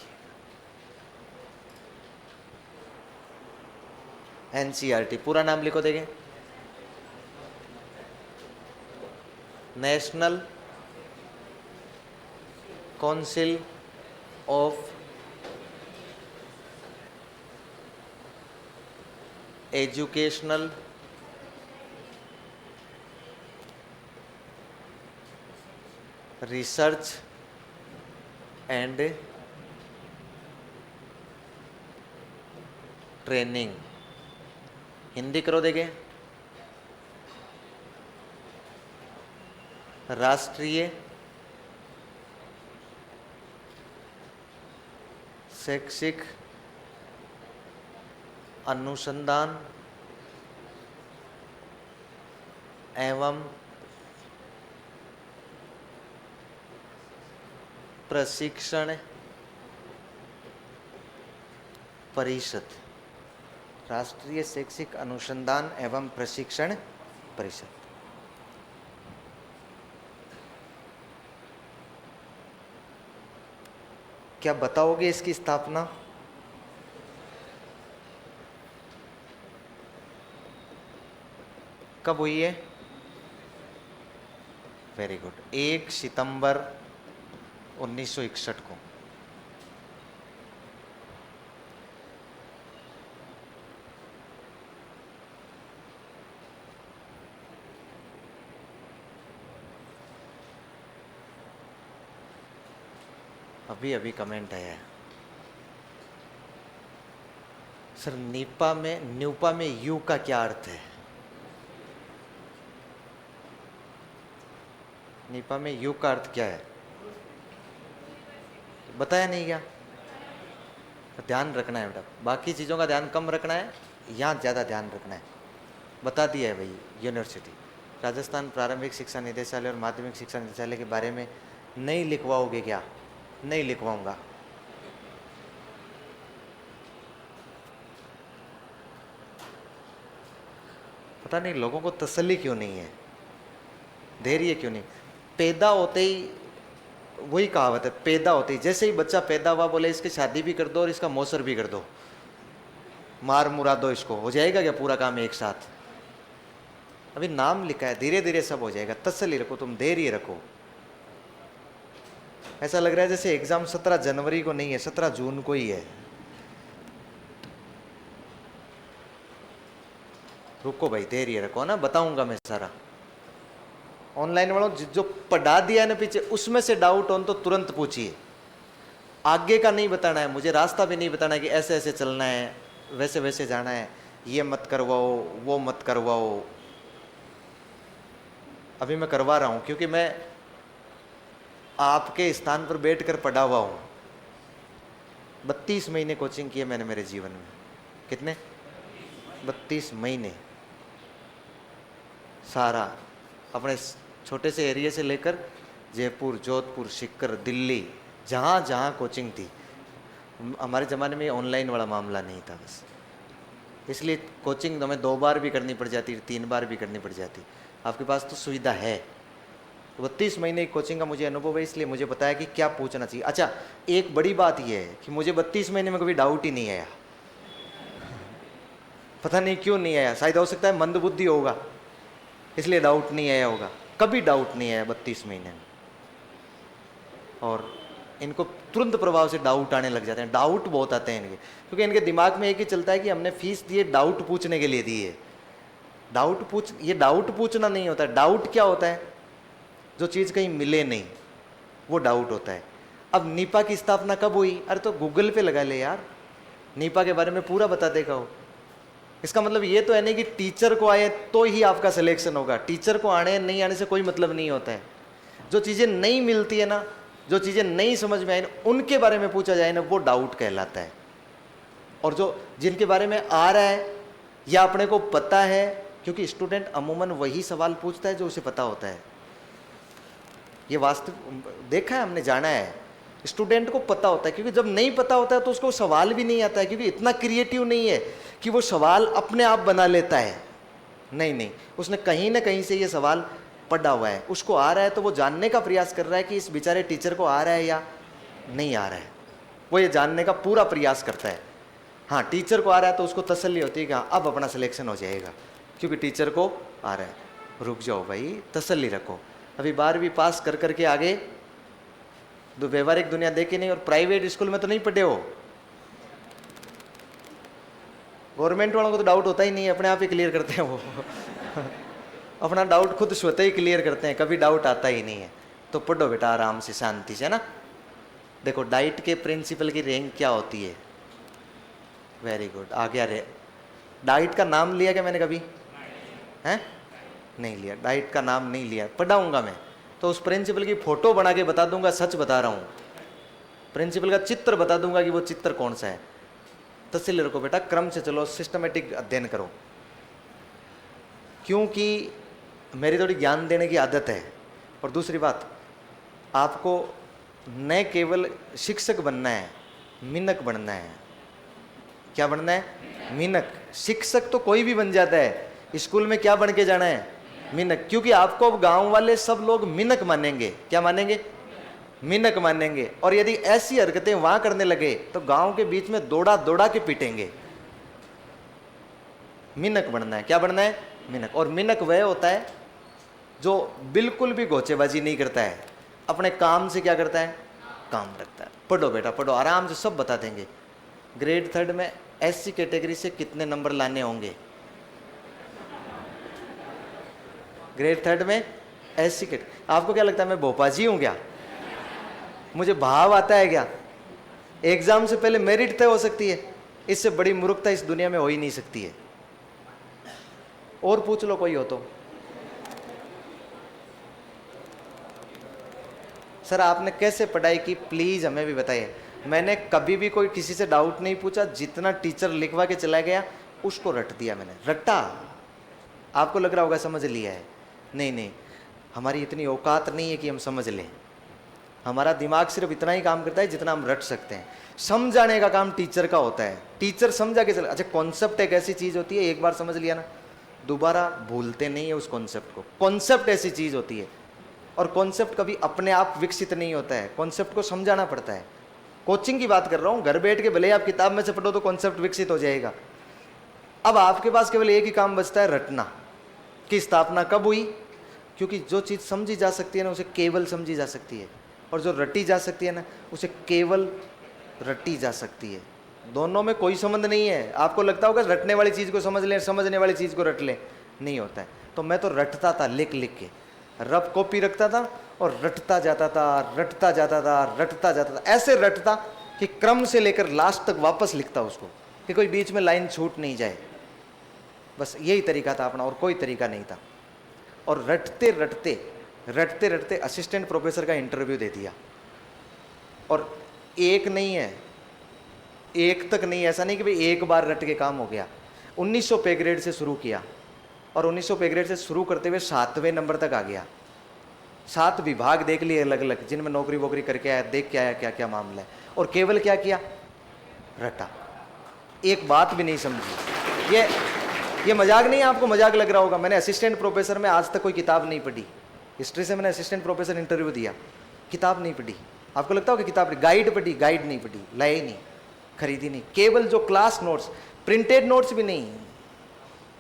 NCERT पूरा नाम लिखो देखें, national council of educational research and training. Hindi करो देखें, राष्ट्रीय शैक्षिक अनुसंधान एवं प्रशिक्षण परिषद, राष्ट्रीय शैक्षिक अनुसंधान एवं प्रशिक्षण परिषद। क्या बताओगे इसकी स्थापना? कब हुई है? वेरी गुड, 1 सितंबर 1961 को। अभी अभी कमेंट आया है सर, न्यूपा में यू का क्या अर्थ है? नीपा में यू का अर्थ क्या है? बताया नहीं क्या? तो ध्यान रखना है बेटा, बाकी चीज़ों का ध्यान कम रखना है, यहाँ ज़्यादा ध्यान रखना है। बता दिया है भाई, यूनिवर्सिटी राजस्थान प्रारंभिक शिक्षा निदेशालय और माध्यमिक शिक्षा निदेशालय के बारे में नहीं लिखवाओगे क्या? नहीं लिखवाऊंगा। पता नहीं लोगों को तसल्ली क्यों नहीं है, धैर्य क्यों नहीं। पैदा होते ही, वही कहावत है, पैदा होते ही जैसे ही बच्चा पैदा हुआ बोले इसकी शादी भी कर दो और इसका मौसर भी कर दो, मार मुरा दो इसको, हो जाएगा क्या पूरा काम एक साथ? अभी नाम लिखा है, धीरे धीरे सब हो जाएगा। तसल्ली रखो, तुम धैर्य रखो। ऐसा लग रहा है जैसे एग्जाम 17 जनवरी को नहीं है, 17 जून को ही है। रुको भाई, धैर्य रखो ना, बताऊंगा मैं सारा। ऑनलाइन वालों जो पढ़ा दिया है ना पीछे, उसमें से डाउट हो तो तुरंत पूछिए। आगे का नहीं बताना है मुझे, रास्ता भी नहीं बताना है कि ऐसे ऐसे चलना है, वैसे वैसे जाना है, ये मत करवाओ वो मत करवाओ। अभी मैं करवा रहा हूँ क्योंकि मैं आपके स्थान पर बैठकर पढ़ा हुआ हूँ। 32 महीने कोचिंग की है मैंने मेरे जीवन में। कितने? 32 महीने। सारा अपने छोटे से एरिया से लेकर जयपुर, जोधपुर, सीकर, दिल्ली, जहाँ जहाँ कोचिंग थी। हमारे ज़माने में ऑनलाइन वाला मामला नहीं था बस, इसलिए कोचिंग हमें 2 बार भी करनी पड़ जाती, 3 बार भी करनी पड़ जाती। आपके पास तो सुविधा है। 32 महीने की कोचिंग का मुझे अनुभव है, इसलिए मुझे पता है कि क्या पूछना चाहिए। अच्छा, एक बड़ी बात यह है कि मुझे 32 महीने में कभी डाउट ही नहीं आया। पता नहीं क्यों नहीं आया, शायद हो सकता है मंदबुद्धि होगा इसलिए डाउट नहीं आया होगा। कभी डाउट नहीं आया 32 महीने में। और इनको तुरंत प्रभाव से डाउट आने लग जाते हैं। डाउट बहुत आते हैं इनके, क्योंकि इनके दिमाग में एक ही चलता है कि हमने फीस दिए डाउट पूछने के लिए दी है। ये डाउट पूछना नहीं होता। डाउट क्या होता है? जो चीज़ कहीं मिले नहीं, वो डाउट होता है। अब नीपा की स्थापना कब हुई? अरे तो गूगल पे लगा ले यार, नीपा के बारे में पूरा बता देगा वो। इसका मतलब ये तो है नहीं कि टीचर को आए तो ही आपका सिलेक्शन होगा। टीचर को आने नहीं आने से कोई मतलब नहीं होता है। जो चीज़ें नहीं मिलती है ना, जो चीज़ें नहीं समझ में आई ना, उनके बारे में पूछा जाए ना, वो डाउट कहलाता है। और जो जिनके बारे में आ रहा है या अपने को पता है, क्योंकि स्टूडेंट अमूमन वही सवाल पूछता है जो उसे पता होता है। ये वास्तव देखा है हमने, जाना है। स्टूडेंट को पता होता है, क्योंकि जब नहीं पता होता है तो उसको सवाल भी नहीं आता है, क्योंकि इतना क्रिएटिव नहीं है कि वो सवाल अपने आप बना लेता है। नहीं, उसने कहीं ना कहीं से ये सवाल पढ़ा हुआ है, उसको आ रहा है, तो वो जानने का प्रयास कर रहा है कि इस बेचारे टीचर को आ रहा है या नहीं आ रहा है। वो ये जानने का पूरा प्रयास करता है। हाँ, टीचर को आ रहा है तो उसको तसल्ली होती है कि हाँ अब अपना सिलेक्शन हो जाएगा, क्योंकि टीचर को आ रहा है। रुक जाओ भाई, तसल्ली रखो। अभी 12वीं पास कर करके आगे व्यवहारिक दुनिया देखी नहीं, और प्राइवेट स्कूल में तो नहीं पढ़े हो। गवर्नमेंट वालों को तो डाउट होता ही नहीं है, अपने आप ही क्लियर करते हैं वो अपना डाउट खुद स्वतः ही क्लियर करते हैं, कभी डाउट आता ही नहीं है। तो पढ़ो बेटा आराम से, शांति से ना। देखो डाइट के प्रिंसिपल की रैंक क्या होती है? वेरी गुड, आ गया रे। डाइट का नाम लिया क्या मैंने कभी? हैं? नहीं लिया, डाइट का नाम नहीं लिया। पढ़ाऊंगा मैं तो उस प्रिंसिपल की फोटो बना के बता दूंगा, सच बता रहा हूँ। प्रिंसिपल का चित्र बता दूंगा कि वो चित्र कौन सा है। तसल्ली रखो बेटा, क्रम से चलो, सिस्टमेटिक अध्ययन करो, क्योंकि मेरी थोड़ी ज्ञान देने की आदत है। और दूसरी बात, आपको न केवल शिक्षक बनना है, मिनक बनना है। क्या बनना है? मिनक। शिक्षक तो कोई भी बन जाता है, स्कूल में क्या बन के जाना है? मिनक। क्योंकि आपको अब गांव वाले सब लोग मिनक मानेंगे। क्या मानेंगे? मिनक मानेंगे। और यदि ऐसी हरकतें वहां करने लगे तो गांव के बीच में दौड़ा दौड़ा के पीटेंगे। मिनक बनना है। क्या बनना है? मिनक। और मिनक वह होता है जो बिल्कुल भी घोचेबाजी नहीं करता है, अपने काम से क्या करता है? काम रखता है। पढ़ो बेटा पढ़ो, आराम से सब बता देंगे। ग्रेड 3 में एससी कैटेगरी से कितने नंबर लाने होंगे? ग्रेड 3 में एससी कैटेगरी। आपको क्या लगता है मैं भोपाजी हूं क्या? मुझे भाव आता है क्या? एग्जाम से पहले मेरिट तय हो सकती है, इससे बड़ी मूर्खता इस दुनिया में हो ही नहीं सकती है। और पूछ लो कोई हो तो। सर आपने कैसे पढ़ाई की, प्लीज हमें भी बताइए। मैंने कभी भी कोई किसी से डाउट नहीं पूछा, जितना टीचर लिखवा के चला गया उसको रट दिया मैंने। रट्टा। आपको लग रहा होगा समझ लिया है, नहीं नहीं, हमारी इतनी औकात नहीं है कि हम समझ लें। हमारा दिमाग सिर्फ इतना ही काम करता है जितना हम रट सकते हैं। समझाने का काम टीचर का होता है। टीचर समझा के चला। अच्छा, कॉन्सेप्ट एक ऐसी चीज होती है, एक बार समझ लिया ना दोबारा भूलते नहीं है उस कॉन्सेप्ट को। कॉन्सेप्ट ऐसी चीज होती है, और कॉन्सेप्ट कभी अपने आप विकसित नहीं होता है, कॉन्सेप्ट को समझाना पड़ता है। कोचिंग की बात कर रहा हूं, घर बैठ के भले आप किताब में से पढ़ो तो कॉन्सेप्ट विकसित हो जाएगा। अब आपके पास केवल एक ही काम बचता है, रटना। की स्थापना कब हुई? क्योंकि जो चीज समझी जा सकती है ना उसे केवल समझी जा सकती है, और जो रटी जा सकती है ना उसे केवल रटी जा सकती है। दोनों में कोई संबंध नहीं है। आपको लगता होगा रटने वाली चीज को समझ लें, समझने वाली चीज को रट लें, नहीं होता है। तो मैं तो रटता था, लिख लिख के रफ कॉपी रखता था और रटता जाता था, रटता जाता था, रटता जाता था। ऐसे रटता कि क्रम से लेकर लास्ट तक वापस लिखता उसको, कि कोई बीच में लाइन छूट नहीं जाए। बस यही तरीका था अपना, और कोई तरीका नहीं था। और रटते रटते रटते रटते असिस्टेंट प्रोफेसर का इंटरव्यू दे दिया। और एक नहीं है, एक तक नहीं, ऐसा नहीं कि भाई एक बार रट के काम हो गया। 1900 पे ग्रेड से शुरू किया, और 1900 पे ग्रेड से शुरू करते हुए 7वें नंबर तक आ गया। 7 विभाग देख लिए अलग अलग, जिनमें नौकरी वोकरी करके आया, देख के आया क्या क्या मामला है। और केवल क्या किया? रटा। एक बात भी नहीं समझी। ये मजाक नहीं है, आपको मजाक लग रहा होगा। मैंने असिस्टेंट प्रोफेसर में आज तक कोई किताब नहीं पढ़ी। हिस्ट्री से मैंने असिस्टेंट प्रोफेसर इंटरव्यू दिया, किताब नहीं पढ़ी। आपको लगता होगा किताब पढ़ी, गाइड पढ़ी, गाइड नहीं पढ़ी, लाई नहीं, खरीदी नहीं। केवल जो क्लास नोट्स, प्रिंटेड नोट्स भी नहीं,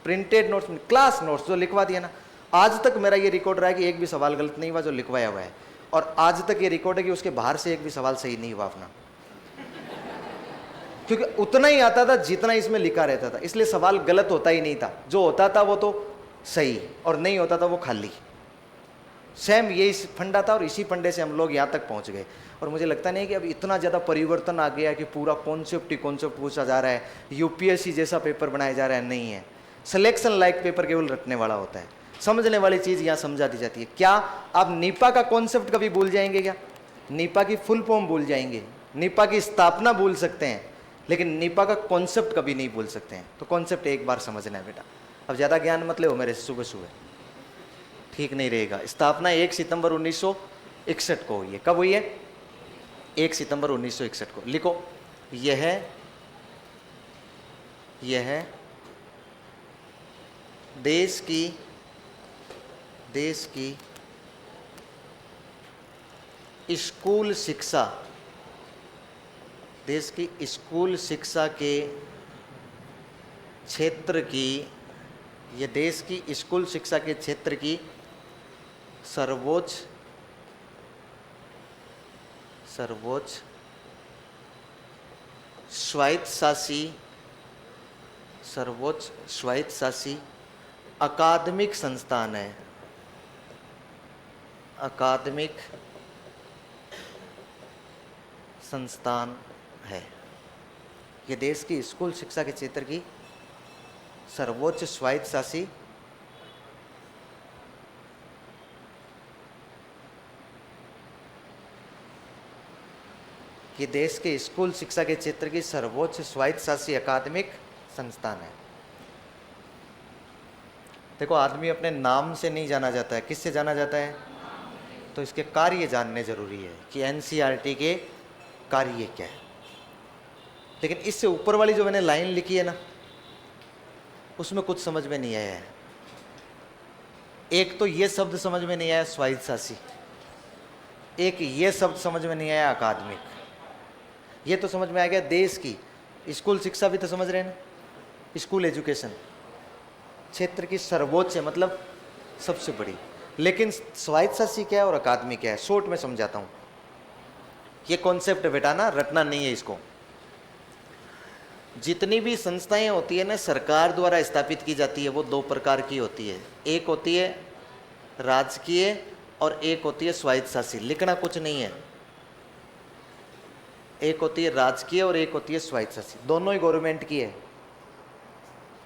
प्रिंटेड नोट्स नहीं, क्लास नोट्स जो लिखवा दिया ना। आज तक मेरा ये रिकॉर्ड रहा है कि एक भी सवाल गलत नहीं हुआ जो लिखवाया हुआ है, और आज तक ये रिकॉर्ड है कि उसके बाहर से एक भी सवाल सही नहीं हुआ अपना, क्योंकि उतना ही आता था जितना इसमें लिखा रहता था। इसलिए सवाल गलत होता ही नहीं था, जो होता था वो तो सही, और नहीं होता था वो खाली। सेम यही फंडा था, और इसी फंडे से हम लोग यहाँ तक पहुँच गए। और मुझे लगता नहीं कि अब इतना ज़्यादा परिवर्तन आ गया कि पूरा कॉन्सेप्ट ही कॉन्सेप्ट पूछा जा रहा है, यूपीएससी जैसा पेपर बनाया जा रहा है। नहीं है, सिलेक्शन लाइक पेपर केवल रटने वाला होता है, समझने वाली चीज़ यहाँ समझा दी जाती है। क्या आप नीपा का कॉन्सेप्ट कभी भूल जाएंगे क्या? नीपा की फुल फॉर्म भूल जाएंगे, नीपा की स्थापना भूल सकते हैं, लेकिन नीपा का कॉन्सेप्ट कभी नहीं भूल सकते हैं। तो कॉन्सेप्ट एक बार समझना है बेटा। अब ज़्यादा ज्ञान मत लो मेरे से सुबह सुबह, ठीक नहीं रहेगा। स्थापना 1 सितंबर 1961 को हुई है। कब हुई है? 1 सितंबर 1961 को। लिखो, यह देश की स्कूल शिक्षा, देश की स्कूल शिक्षा के क्षेत्र की, यह देश की स्कूल शिक्षा के क्षेत्र की सर्वोच्च स्वायत्तशासी अकादमिक संस्थान है। अकादमिक संस्थान है। यह देश की स्कूल शिक्षा के क्षेत्र की सर्वोच्च स्वायत्तशासी ये देश के स्कूल शिक्षा के क्षेत्र की सर्वोच्च स्वायत्तशासी अकादमिक संस्थान है। देखो, आदमी अपने नाम से नहीं जाना जाता है, किससे जाना जाता है? तो इसके कार्य जानने जरूरी है कि एनसीईआरटी के कार्य क्या है। लेकिन इससे ऊपर वाली जो मैंने लाइन लिखी है ना, उसमें कुछ समझ में नहीं आया है। एक तो ये शब्द समझ में नहीं आया स्वायत्तशासी, एक ये शब्द समझ में नहीं आया अकादमिक। ये तो समझ में आ गया देश की स्कूल शिक्षा भी तो समझ रहे हैं ना, स्कूल एजुकेशन क्षेत्र की सर्वोच्च है, मतलब सबसे बड़ी। लेकिन स्वायत्तशासी क्या है और अकादमिक क्या है, शॉर्ट में समझाता हूँ। ये कॉन्सेप्ट बेटा ना रटना नहीं है इसको। जितनी भी संस्थाएं होती है ना सरकार द्वारा स्थापित की जाती है, वो दो प्रकार की होती है। एक होती है राजकीय और एक होती है स्वायत्तशासी। लिखना कुछ नहीं है, एक होती है राजकीय और एक होती है स्वायत्तशासी। दोनों ही गवर्नमेंट की है,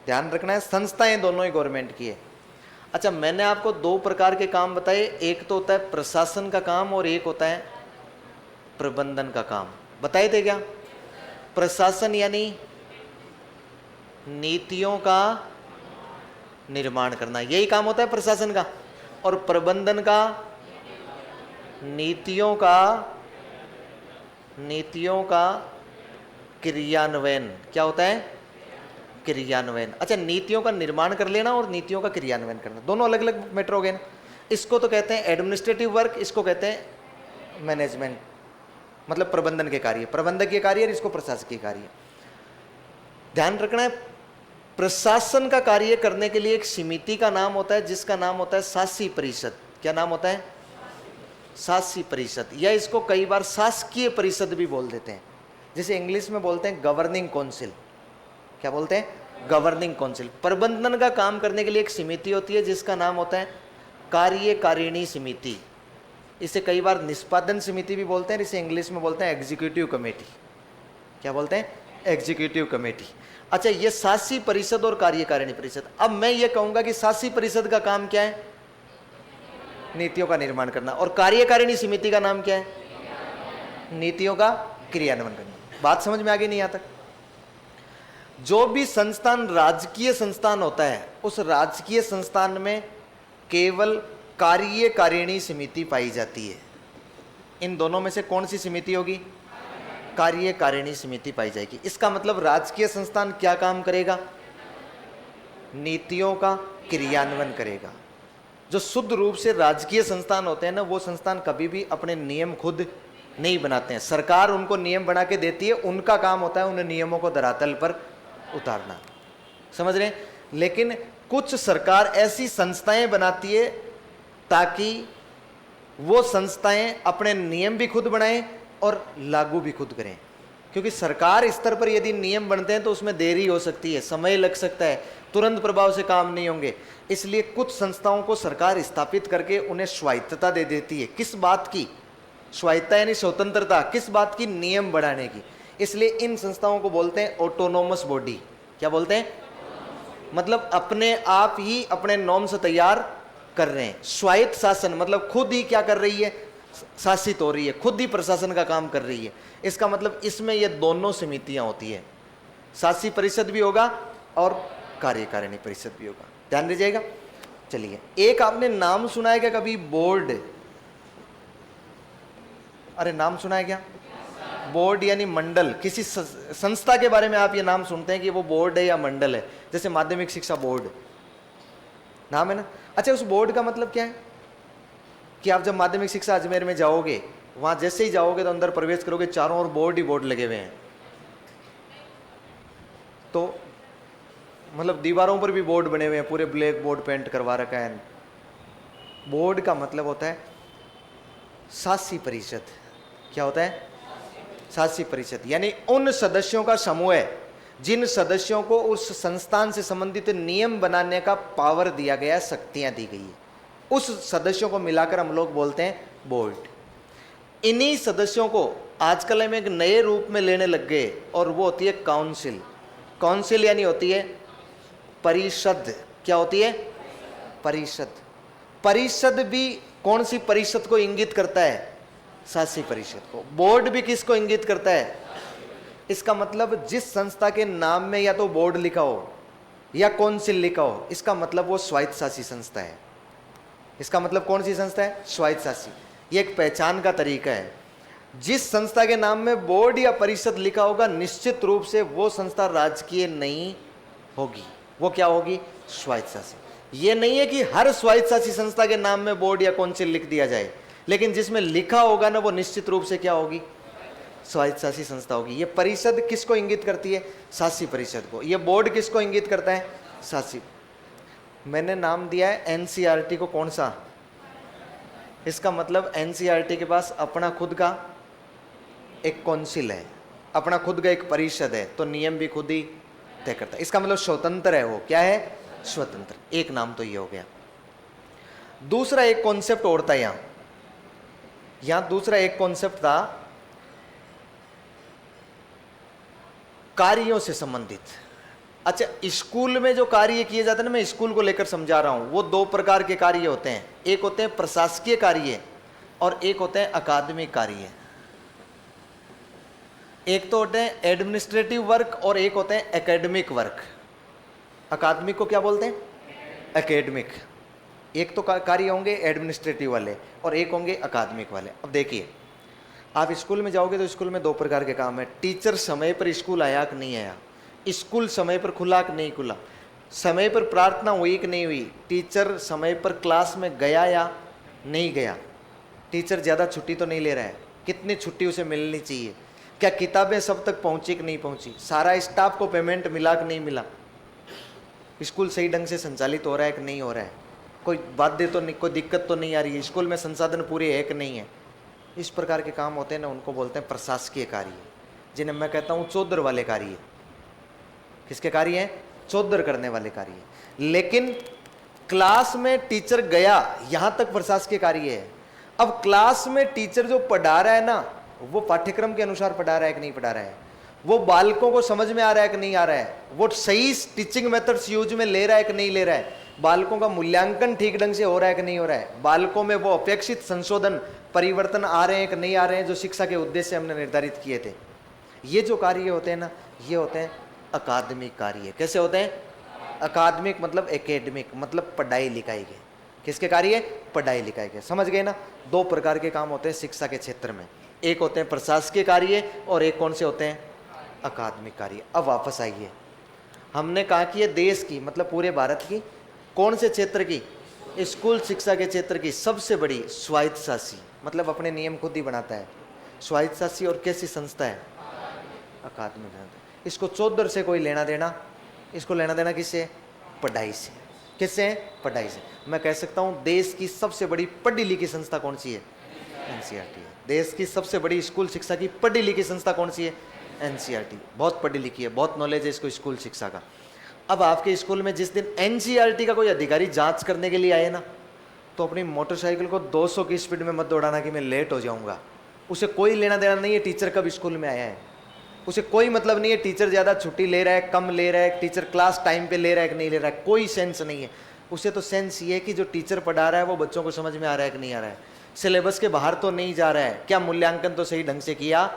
ध्यान रखना है, संस्थाएं दोनों ही गवर्नमेंट की है। अच्छा, मैंने आपको दो प्रकार के काम बताए, एक तो होता है प्रशासन का काम और एक होता है प्रबंधन का काम। बताए थे क्या? प्रशासन यानी नीतियों का निर्माण करना, यही काम होता है प्रशासन का। और प्रबंधन का नीतियों का क्रियान्वयन। क्या होता है? क्रियान्वयन। अच्छा, नीतियों का निर्माण कर लेना और नीतियों का क्रियान्वयन करना, दोनों अलग अलग मैटर हो गए ना। इसको तो कहते हैं एडमिनिस्ट्रेटिव वर्क, इसको कहते हैं मैनेजमेंट, मतलब प्रबंधन के कार्य, प्रबंधकीय कार्य, और इसको प्रशासकीय कार्य। ध्यान रखना है, प्रशासन का कार्य करने के लिए एक समिति का नाम होता है जिसका नाम होता है शासी परिषद। क्या नाम होता है? शासी परिषद, या इसको कई बार शासकीय परिषद भी बोल देते हैं। जैसे इंग्लिश में बोलते हैं गवर्निंग काउंसिल। क्या बोलते हैं? Governing council. प्रबंधन का काम करने के लिए एक समिति होती है जिसका नाम होता है कार्यकारिणी समिति। इसे कई बार निष्पादन समिति भी बोलते हैं, इसे इंग्लिश में बोलते हैं एग्जीक्यूटिव कमेटी। क्या बोलते हैं? Executive committee. अच्छा, ये शासी परिषद और कार्यकारिणी परिषद। अब मैं ये कहूंगा कि शासी परिषद का काम क्या है? नीतियों का निर्माण करना। और कार्यकारिणी समिति का नाम क्या है? नीतियों का क्रियान्वयन करना। बात समझ में आ गई नहीं? यहां तक जो भी संस्थान राजकीय संस्थान होता है, उस राजकीय संस्थान में केवल कार्यकारिणी समिति पाई जाती है। इन दोनों में से कौन सी समिति होगी? कार्यकारिणी समिति पाई जाएगी। इसका मतलब राजकीय संस्थान क्या काम करेगा? नीतियों का क्रियान्वयन करेगा। जो शुद्ध रूप से राजकीय संस्थान होते हैं ना, वो संस्थान कभी भी अपने नियम खुद नहीं बनाते हैं, सरकार उनको नियम बना के देती है। उनका काम होता है उन नियमों को धरातल पर उतारना। समझ रहे हैं? लेकिन कुछ सरकार ऐसी संस्थाएं बनाती है ताकि वो संस्थाएं अपने नियम भी खुद बनाएं और लागू भी खुद करें। क्योंकि सरकार स्तर पर यदि नियम बनते हैं तो उसमें देरी हो सकती है, समय लग सकता है, तुरंत प्रभाव से काम नहीं होंगे। इसलिए कुछ संस्थाओं को सरकार स्थापित करके उन्हें स्वायत्तता दे देती है। किस बात की स्वायत्तता? यानी स्वतंत्रता। किस बात की? नियम बढ़ाने की। इसलिए इन संस्थाओं को बोलते हैं ऑटोनोमस बॉडी। क्या बोलते हैं? मतलब अपने आप ही अपने नॉर्म्स तैयार कर रहे हैं। स्वायत्त शासन मतलब खुद ही क्या कर रही है? शासित हो रही है, खुद ही प्रशासन का काम कर रही है। इसका मतलब इसमें ये दोनों समितियां होती है, शासी परिषद भी होगा और कार्यकारिणी परिषद भी होगा। ध्यान दीजिएगा। चलिए, एक आपने नाम सुना है क्या कभी? बोर्ड। अरे नाम सुना है क्या? बोर्ड यानी मंडल। किसी संस्था के बारे में आप ये नाम सुनते हैं कि वो बोर्ड है या मंडल है। जैसे माध्यमिक शिक्षा बोर्ड नाम है ना। अच्छा, उस बोर्ड का मतलब क्या है? कि आप जब माध्यमिक शिक्षा अजमेर में जाओगे, वहां जैसे ही जाओगे तो अंदर प्रवेश करोगे, चारों ओर बोर्ड ही बोर्ड लगे हुए हैं। तो मतलब दीवारों पर भी बोर्ड बने हुए हैं, पूरे ब्लैक बोर्ड पेंट करवा रखा है। बोर्ड का मतलब होता है शासी परिषद। क्या होता है? शासी परिषद यानी उन सदस्यों का समूह है जिन सदस्यों को उस संस्थान से संबंधित नियम बनाने का पावर दिया गया, शक्तियां दी गई है। उस सदस्यों को मिलाकर हम लोग बोलते हैं बोर्ड। इन्हीं सदस्यों को आजकल हम एक नए रूप में लेने लग गए और वो होती है काउंसिल। काउंसिल यानी होती है परिषद। क्या होती है? परिषद। परिषद भी कौन सी परिषद को इंगित करता है? शासी परिषद को। बोर्ड भी किसको इंगित करता है? इसका मतलब जिस संस्था के नाम में या तो बोर्ड लिखा हो या काउंसिल लिखा हो, इसका मतलब वो स्वायत्त शासी संस्था है। इसका मतलब कौन सी संस्था है? स्वायत्त शासी। ये एक पहचान का तरीका है। जिस संस्था के नाम में बोर्ड या परिषद लिखा होगा, निश्चित रूप से वो संस्था राजकीय नहीं होगी। वो क्या होगी? स्वायत्त शासी। ये नहीं है कि हर स्वायत्त शासी संस्था के नाम में बोर्ड या काउंसिल लिख दिया जाए, लेकिन जिसमें लिखा होगा ना, वो निश्चित रूप से क्या होगी? स्वायत्त शासी संस्था होगी। ये परिषद किसको इंगित करती है? शासी परिषद को। ये बोर्ड किसको इंगित करता है? शासी। मैंने नाम दिया है एनसीईआरटी को। कौन सा? इसका मतलब एनसीईआरटी के पास अपना खुद का एक काउंसिल है, अपना खुद का एक परिषद है, तो नियम भी खुद ही तय करता है। इसका मतलब स्वतंत्र है। वो क्या है? स्वतंत्र। एक नाम तो ये हो गया। दूसरा एक कॉन्सेप्ट और था यहां दूसरा एक कॉन्सेप्ट था कार्यों से संबंधित। अच्छा, स्कूल में जो कार्य किए जाते हैं ना, मैं स्कूल को लेकर समझा रहा हूं, वो दो प्रकार के कार्य होते हैं। एक होते हैं प्रशासकीय कार्य और एक होते हैं अकादमिक कार्य। एक तो होते हैं एडमिनिस्ट्रेटिव वर्क और एक होते हैं एकेडमिक वर्क। अकादमिक को क्या बोलते हैं? एकेडमिक। एक तो कार्य होंगे एडमिनिस्ट्रेटिव वाले और एक होंगे अकादमिक वाले। अब देखिए, आप स्कूल में जाओगे तो स्कूल में दो प्रकार के काम है। टीचर समय पर स्कूल आया कि नहीं आया, स्कूल समय पर खुला कि नहीं खुला, समय पर प्रार्थना हुई कि नहीं हुई, टीचर समय पर क्लास में गया या नहीं गया, टीचर ज़्यादा छुट्टी तो नहीं ले रहा है, कितनी छुट्टी उसे मिलनी चाहिए, क्या किताबें सब तक पहुँची कि नहीं पहुँची, सारा स्टाफ को पेमेंट मिला कि नहीं मिला, स्कूल सही ढंग से संचालित हो रहा है कि नहीं हो रहा है, कोई बाध्य तो नहीं, कोई दिक्कत तो नहीं आ रही है, स्कूल में संसाधन पूरे है कि नहीं है। इस प्रकार के काम होते हैं ना, उनको बोलते हैं प्रशासकीय कार्य, जिन्हें मैं कहता हूँ चौधर वाले कार्य। किसके कार्य हैं? चौधर करने वाले कार्य। लेकिन क्लास में टीचर गया, यहां तक प्रशासकीय कार्य है। अब क्लास में टीचर जो पढ़ा रहा है ना, वो पाठ्यक्रम के अनुसार पढ़ा रहा है कि नहीं पढ़ा रहा है, वो बालकों को समझ में आ रहा है कि नहीं आ रहा है, वो सही टीचिंग मेथड्स यूज में ले रहा है कि नहीं ले रहा है, बालकों का मूल्यांकन ठीक ढंग से हो रहा है कि नहीं हो रहा है, बालकों में वो अपेक्षित संशोधन परिवर्तन आ रहे हैं कि नहीं आ रहे हैं, जो शिक्षा के उद्देश्य हमने निर्धारित किए थे। ये जो कार्य होते हैं ना, ये होते हैं अकादमिक कार्य। कैसे होते हैं? अकादमिक मतलब एकेडमिक, मतलब पढ़ाई लिखाई के। किसके कार्य? पढ़ाई लिखाई के। समझ गए ना? दो प्रकार के काम होते हैं शिक्षा के क्षेत्र में, एक होते हैं प्रशासकीय कार्य और एक कौन से होते हैं? अकादमिक कार्य। अब वापस आइए, हमने कहा कि ये देश की मतलब पूरे भारत की कौन से क्षेत्र की? स्कूल शिक्षा के क्षेत्र की सबसे बड़ी स्वायत्त शासी, मतलब अपने नियम खुद ही बनाता है, स्वायत्त शासी और कैसी संस्था है? अकादमिक संस्था। इसको चौधर से कोई लेना देना, इसको लेना देना किससे? पढ़ाई से। किससे? पढ़ाई से। मैं कह सकता हूँ देश की सबसे बड़ी पढ़ी लिखी संस्था कौन सी है? एनसीईआरटी है। देश की सबसे बड़ी स्कूल शिक्षा की पढ़ी लिखी संस्था कौन सी है? एनसीईआरटी। बहुत पढ़ी लिखी है, बहुत नॉलेज है इसको स्कूल शिक्षा का। अब आपके स्कूल में जिस दिन एनसीईआरटी का कोई अधिकारी जांच करने के लिए आए ना, तो अपनी मोटरसाइकिल को 200 की स्पीड में मत दौड़ाना कि मैं लेट हो जाऊंगा। उसे कोई लेना देना नहीं है टीचर कब स्कूल में आया है, उसे कोई मतलब नहीं है टीचर ज़्यादा छुट्टी ले रहा है, कम ले रहा है, टीचर क्लास टाइम पे ले रहा है कि नहीं ले रहा है, कोई सेंस नहीं है। उसे तो सेंस ये है कि जो टीचर पढ़ा रहा है वो बच्चों को समझ में आ रहा है कि नहीं आ रहा है, सिलेबस के बाहर तो नहीं जा रहा है, क्या मूल्यांकन तो सही ढंग से किया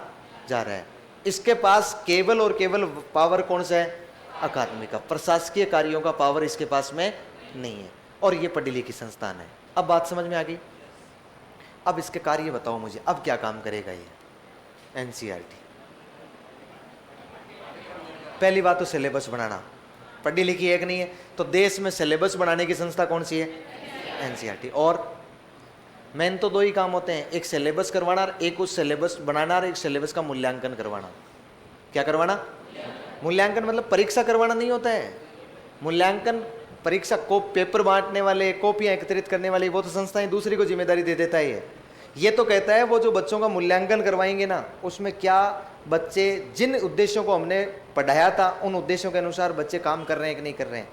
जा रहा है। इसके पास केवल और केवल पावर कौन सा है? अकादमिक का। प्रशासकीय कार्यों का पावर इसके पास में नहीं है, और ये पढ़ी लिखी संस्थान है। अब बात समझ में आ गई? अब इसके कार्य बताओ मुझे, अब क्या काम करेगा ये एनसीईआरटी? पहली बात तो सिलेबस बनाना, पढ़ी लिखी है कि नहीं है, तो देश में सिलेबस बनाने की संस्था कौन सी है? एनसीईआरटी। और मेन तो दो ही काम होते हैं, एक सिलेबस करवाना, एक उस सिलेबस बनाना, और एक सिलेबस का मूल्यांकन करवाना। क्या करवाना? मूल्यांकन मतलब परीक्षा करवाना नहीं होता है। मूल्यांकन परीक्षा को पेपर बांटने वाले, कॉपियां एकत्रित करने वाली वो तो संस्थाएं दूसरी को जिम्मेदारी दे देता है। ये तो कहता है वो जो बच्चों का मूल्यांकन करवाएंगे ना, उसमें क्या बच्चे जिन उद्देश्यों को हमने पढ़ाया था उन उद्देश्यों के अनुसार बच्चे काम कर रहे हैं कि नहीं कर रहे हैं।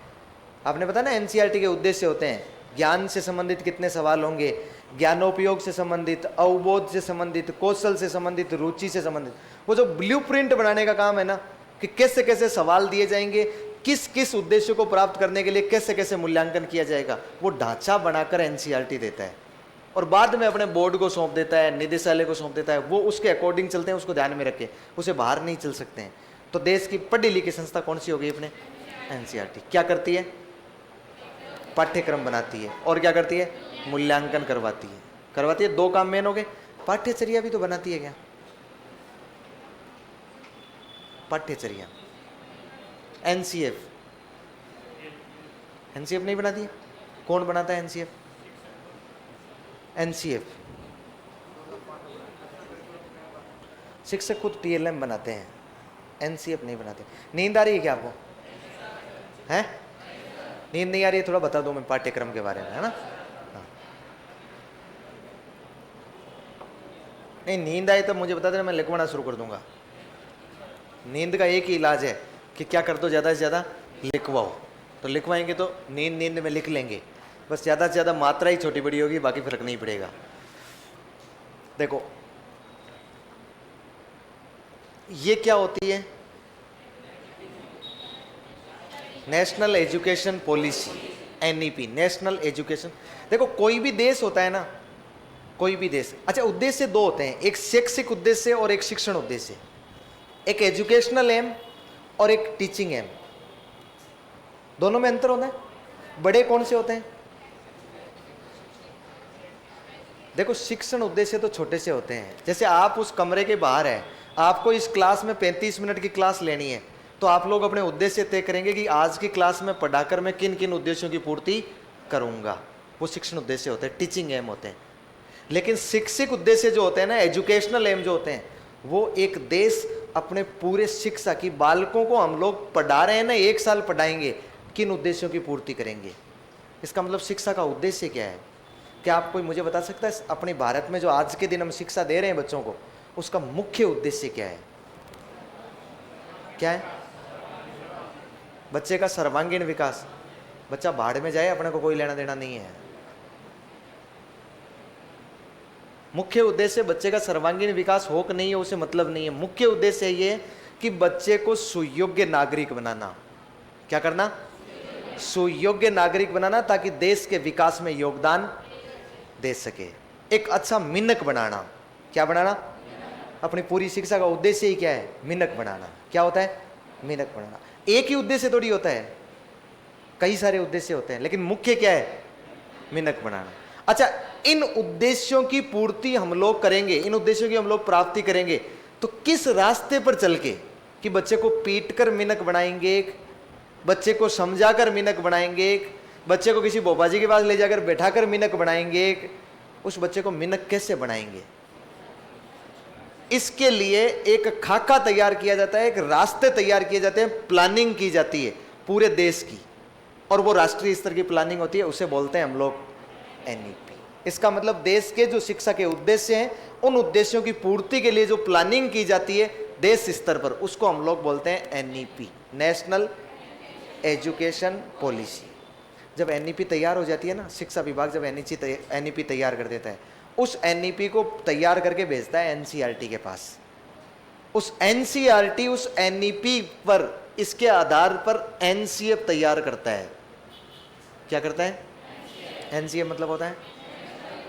आपने पता ना एनसीईआरटी के उद्देश्य होते हैं, ज्ञान से संबंधित कितने सवाल होंगे, ज्ञानोपयोग से संबंधित, अवबोध से संबंधित, कौशल से संबंधित, रुचि से संबंधित। वो जो ब्लूप्रिंट बनाने का काम है ना, कि कैसे कैसे सवाल दिए जाएंगे, किस किस उद्देश्य को प्राप्त करने के लिए कैसे कैसे मूल्यांकन किया जाएगा, वो ढांचा बनाकर एनसीईआरटी देता है। और बाद में अपने बोर्ड को सौंप देता है, निदेशालय को सौंप देता है, वो उसके अकॉर्डिंग चलते हैं, उसको ध्यान में रखे, उसे बाहर नहीं चल सकते हैं। तो देश की पढ़ी लिखी संस्था कौन सी होगी अपने? एनसीईआरटी। क्या करती है? पाठ्यक्रम बनाती है, और क्या करती है? मूल्यांकन करवाती है। दो काम मेन हो गए। पाठ्यचर्या भी तो बनाती है क्या? पाठ्यचर्या एनसीएफ नहीं बनाती है? कौन बनाता है एनसीएफ? शिक्षक खुद टीएलएम बनाते हैं, एनसीएफ नहीं बनाते। नींद आ रही है क्या आपको? है नींद नहीं आ रही है? थोड़ा बता दो मैं पाठ्यक्रम के बारे में, है ना? हाँ। नहीं, नींद आई तो मुझे बता देना, मैं लिखवाना शुरू कर दूंगा। नींद का एक ही इलाज है कि क्या कर दो, ज़्यादा से ज़्यादा लिखवाओ। तो लिखवाएंगे तो नींद में लिख लेंगे, बस ज़्यादा से ज़्यादा मात्रा ही छोटी बड़ी होगी, बाकी फर्क नहीं पड़ेगा। देखो ये क्या होती है? National education policy, NEP, national education. देखो कोई भी देश होता है ना, कोई भी देश, अच्छा उद्देश्य दो होते हैं, एक शैक्षिक उद्देश्य और एक शिक्षण उद्देश्य, एक एजुकेशनल एम और एक टीचिंग एम। दोनों में अंतर होता है। बड़े कौन से होते हैं? देखो शिक्षण उद्देश्य तो छोटे से होते हैं। जैसे आप उस कमरे के बाहर है, आपको इस क्लास में 35 मिनट की क्लास लेनी है, तो आप लोग अपने उद्देश्य तय करेंगे कि आज की क्लास में पढ़ाकर मैं किन किन उद्देश्यों की पूर्ति करूंगा। वो शिक्षण उद्देश्य होते हैं, टीचिंग एम होते हैं। लेकिन शिक्षिक उद्देश्य जो होते हैं ना, एजुकेशनल एम जो होते हैं, वो एक देश अपने पूरे शिक्षा की, बालकों को हम लोग पढ़ा रहे हैं ना, 1 साल पढ़ाएंगे, किन उद्देश्यों की पूर्ति करेंगे। इसका मतलब शिक्षा का उद्देश्य क्या है? क्या आप कोई मुझे बता सकता है अपने भारत में जो आज के दिन हम शिक्षा दे रहे हैं बच्चों को, उसका मुख्य उद्देश्य क्या है? क्या है? बच्चे का सर्वांगीण विकास। बच्चा भाड़ में जाए, अपने को कोई लेना देना नहीं है। मुख्य उद्देश्य बच्चे का सर्वांगीण विकास हो कि नहीं हो उसे मतलब नहीं है। मुख्य उद्देश्य ये है कि बच्चे को सुयोग्य नागरिक बनाना। क्या करना? सुयोग्य नागरिक बनाना, ताकि देश के विकास में योगदान दे सके। एक अच्छा मिनक बनाना। क्या बनाना? अपनी पूरी शिक्षा का उद्देश्य ही क्या है? मिनक बनाना। क्या होता है? मिनक बनाना। एक ही उद्देश्य थोड़ी होता है, कई सारे उद्देश्य होते हैं, लेकिन मुख्य क्या है? मिनक बनाना। अच्छा, इन उद्देश्यों की पूर्ति हम लोग करेंगे, इन उद्देश्यों की हम लोग प्राप्ति करेंगे तो किस रास्ते पर चल के? कि बच्चे को पीटकर मिनक बनाएंगे, बच्चे को समझाकर मिनक बनाएंगे, बच्चे को किसी बोबाजी के पास ले जाकर बैठाकर मिनक बनाएंगे, उस बच्चे को मिनक कैसे बनाएंगे? इसके लिए एक खाका तैयार किया जाता है, एक रास्ते तैयार किए जाते हैं, प्लानिंग की जाती है पूरे देश की, और वो राष्ट्रीय स्तर की प्लानिंग होती है, उसे बोलते हैं हम लोग एनईपी। इसका मतलब देश के जो शिक्षा के उद्देश्य हैं, उन उद्देश्यों की पूर्ति के लिए जो प्लानिंग की जाती है देश स्तर पर, उसको हम लोग बोलते हैं एनईपी, नेशनल एजुकेशन पॉलिसी। जब एनईपी तैयार हो जाती है ना, शिक्षा विभाग जब एनईपी तैयार कर देता है, उस एनईपी को तैयार करके भेजता है एनसीईआरटी के पास। उस एनसीईआरटी उस एनईपी पर, इसके आधार पर एनसीएफ तैयार करता है। क्या करता है? एनसीएफ मतलब होता है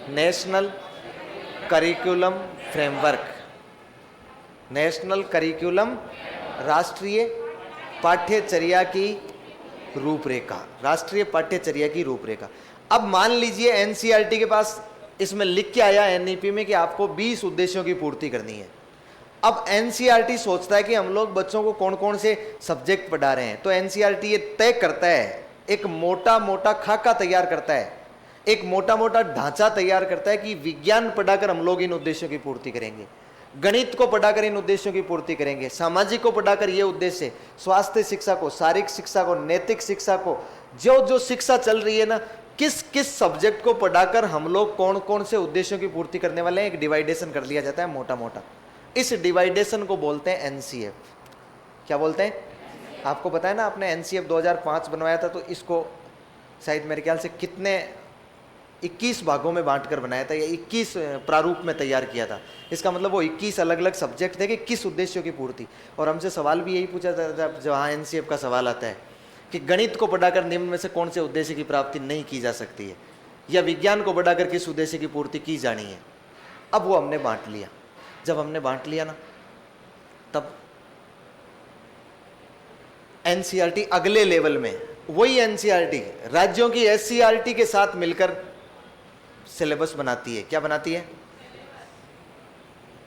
national curriculum framework. National curriculum, राष्ट्रीय पाठ्यचर्या की रूपरेखा, राष्ट्रीय पाठ्यचर्या की रूपरेखा। अब मान लीजिए एनसीईआरटी के पास इसमें लिख के आया एनईपी में कि आपको 20 उद्देश्यों की पूर्ति करनी है। अब एनसीईआरटी सोचता है कि हम लोग बच्चों को कौन कौन से सब्जेक्ट पढ़ा रहे हैं, तो एनसीईआरटी ये तय करता है, एक मोटा मोटा खाका तैयार करता है, एक मोटा मोटा ढांचा तैयार करता है कि विज्ञान पढ़ाकर हम लोग इन उद्देश्यों की पूर्ति करेंगे, गणित को पढ़ाकर इन उद्देश्यों की पूर्ति करेंगे, सामाजिक को पढ़ाकर ये उद्देश्य, स्वास्थ्य शिक्षा को, शारीरिक शिक्षा को, नैतिक शिक्षा को, जो जो शिक्षा चल रही है ना, किस किस सब्जेक्ट को पढ़ाकर हम लोग कौन कौन से उद्देश्यों की पूर्ति करने वाले हैं, एक डिवाइडेशन कर लिया जाता है मोटा मोटा। इस डिवाइडेशन को बोलते हैं एनसीएफ। क्या बोलते हैं? आपको पता है ना, आपने एनसीएफ 2005 बनवाया था, तो इसको शायद मेरे ख्याल से कितने 21 भागों में बांटकर बनाया था, या 21 प्रारूप में तैयार किया था। इसका मतलब वो 21 अलग अलग सब्जेक्ट थे कि किस उद्देश्यों की पूर्ति। और हमसे सवाल भी यही पूछा जाता है जहाँ एनसीएफ का सवाल आता है कि गणित को पढ़ाकर निम्न में से कौन से उद्देश्य की प्राप्ति नहीं की जा सकती है, या विज्ञान को बढ़ाकर किस उद्देश्य की पूर्ति की जानी है। अब वो हमने बांट लिया। जब हमने बांट लिया ना, तब एनसीईआरटी अगले लेवल में वही एनसीईआरटी राज्यों की एससीईआरटी के साथ मिलकर सिलेबस बनाती है। क्या बनाती है?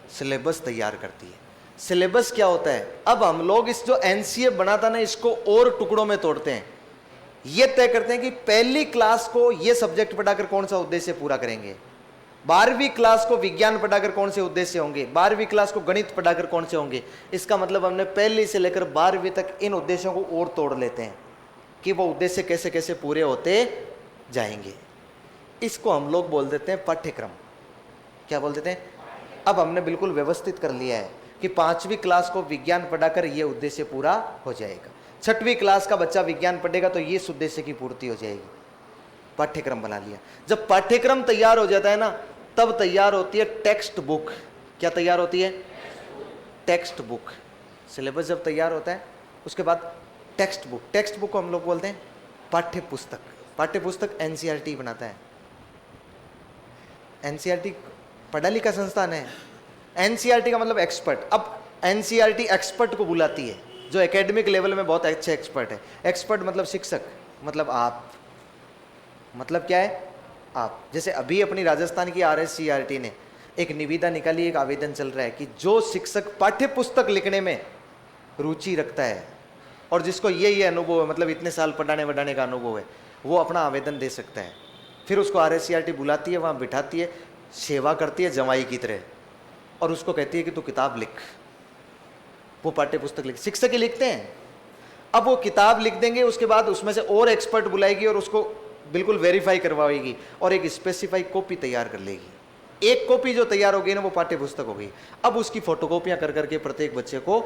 सिलेबस तैयार करती है। सिलेबस क्या होता है? अब हम लोग इस जो एनसीए बनाता ना, इसको और टुकड़ों में तोड़ते हैं। ये तय करते हैं कि पहली क्लास को ये सब्जेक्ट पढ़ाकर कौन सा उद्देश्य पूरा करेंगे, 12वीं क्लास को विज्ञान पढ़ाकर कौन से उद्देश्य होंगे, 12वीं क्लास को गणित पढ़ाकर कौन से होंगे। इसका मतलब हमने पहली से लेकर 12वीं तक इन उद्देश्यों को और तोड़ लेते हैं कि वो उद्देश्य कैसे कैसे पूरे होते जाएंगे। इसको हम लोग बोल देते हैं पाठ्यक्रम। क्या बोल देते हैं? अब हमने बिल्कुल व्यवस्थित कर लिया है कि 5वीं क्लास को विज्ञान पढ़ाकर ये उद्देश्य पूरा हो जाएगा, 6वीं क्लास का बच्चा विज्ञान पढ़ेगा तो ये इस उद्देश्य की पूर्ति हो जाएगी। पाठ्यक्रम बना लिया। जब पाठ्यक्रम तैयार हो जाता है ना, तब तैयार होती है टेक्स्ट बुक। क्या तैयार होती है? Text book. सिलेबस जब तैयार होता है उसके बाद टेक्स्ट बुक। टेक्स्ट बुक को हम लोग बोलते हैं पाठ्य पुस्तक। पाठ्य पुस्तक एनसीईआरटी बनाता है। एनसीईआरटी पढ़ा लिखा संस्थान है। एनसीईआरटी का मतलब एक्सपर्ट। अब एनसीईआरटी एक्सपर्ट को बुलाती है जो एकेडमिक लेवल में बहुत अच्छे एक्सपर्ट है। एक्सपर्ट मतलब शिक्षक, मतलब आप। मतलब क्या है? आप। जैसे अभी अपनी राजस्थान की आरएससीईआरटी ने एक निविदा निकाली, एक आवेदन चल रहा है कि जो शिक्षक पाठ्य पुस्तक लिखने में रुचि रखता है और जिसको ये अनुभव है, मतलब इतने साल पढ़ाने वढ़ाने का अनुभव है, वो अपना आवेदन दे सकता है। फिर उसको आरएससीईआरटी बुलाती है, वहाँ बिठाती है, सेवा करती है जमाई की तरह, और उसको कहती है कि तू किताब लिख। वो पाठ्य पुस्तक लिख, शिक्षक ही लिखते हैं। अब वो किताब लिख देंगे, उसके बाद उसमें से और एक्सपर्ट बुलाएगी और उसको बिल्कुल वेरीफाई करवाएगी और एक स्पेसिफाई कॉपी तैयार कर लेगी। एक कॉपी जो तैयार होगी ना, वो पाठ्य पुस्तक हो गई। अब उसकी फोटोकॉपियां कर करके प्रत्येक बच्चे को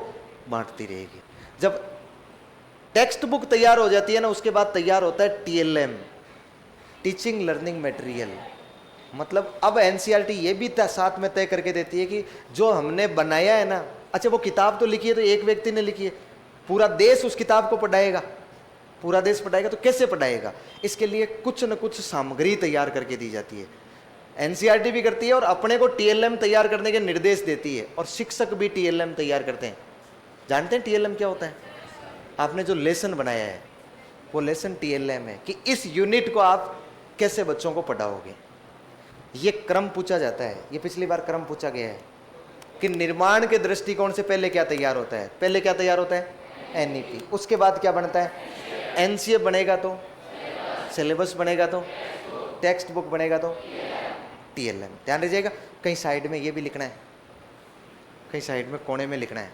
बांटती रहेगी। जब टेक्स्ट बुक तैयार हो जाती है ना, उसके बाद तैयार होता है टीएलएम, टीचिंग लर्निंग मटेरियल। मतलब अब एनसीईआरटी ये भी साथ में तय करके देती है कि जो हमने बनाया है ना, अच्छा वो किताब तो लिखी है तो एक व्यक्ति ने लिखी है, पूरा देश उस किताब को पढ़ाएगा। पूरा देश पढ़ाएगा तो कैसे पढ़ाएगा? इसके लिए कुछ न कुछ सामग्री तैयार करके दी जाती है। एनसीईआरटी भी करती है और अपने को टीएलएम तैयार करने के निर्देश देती है, और शिक्षक भी टीएलएम तैयार करते हैं। जानते हैं टीएलएम क्या होता है? आपने जो लेसन बनाया है वो लेसन टीएलएम है कि इस यूनिट को आप कैसे बच्चों को पढ़ाओगे। ये क्रम पूछा जाता है। ये पिछली बार क्रम पूछा गया है कि निर्माण के दृष्टिकोण से पहले क्या तैयार होता है। पहले क्या तैयार होता है? एनईपी। उसके बाद क्या बनता है? एनसीए बनेगा तो सिलेबस बनेगा तो टेक्स्ट बुक बनेगा तो टीएलएम। ध्यान रखिएगा, कहीं साइड में ये भी लिखना है, कहीं साइड में कोने में लिखना है?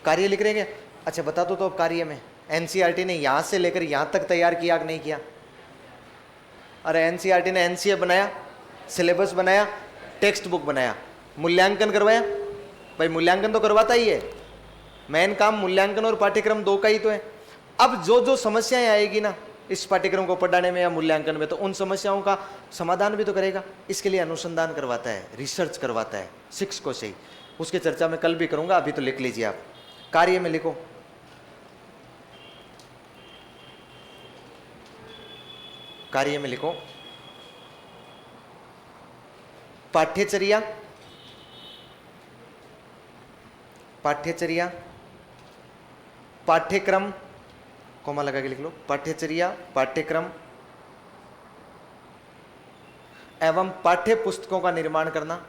कार्य लिख रहे हैं क्या? अच्छा बता दो तो अब कार्य में एनसीईआरटी ने यहां से लेकर यहां तक तैयार किया कि नहीं किया? अरे एनसीईआरटी ने एनसीए बनाया, सिलेबस बनाया, टेक्स्ट बुक बनाया, मूल्यांकन करवाया। भाई मूल्यांकन तो करवाता ही है। मेन काम मूल्यांकन और पाठ्यक्रम दो का ही तो है। अब जो जो समस्याएं आएगी ना इस पाठ्यक्रम को पढ़ाने में या मूल्यांकन में, तो उन समस्याओं का समाधान भी तो करेगा। इसके लिए अनुसंधान करवाता है, रिसर्च करवाता है शिक्षकों से ही। उसकी चर्चा मैं कल भी करूंगा, अभी तो लिख लीजिए आप। कार्य में लिखो, कार्य में लिखो पाठ्यचर्या, पाठ्यचर्या, पाठ्यक्रम, कोमा लगा के लिख लो, पाठ्यचर्या, पाठ्यक्रम एवं पाठ्य पुस्तकों का निर्माण करना।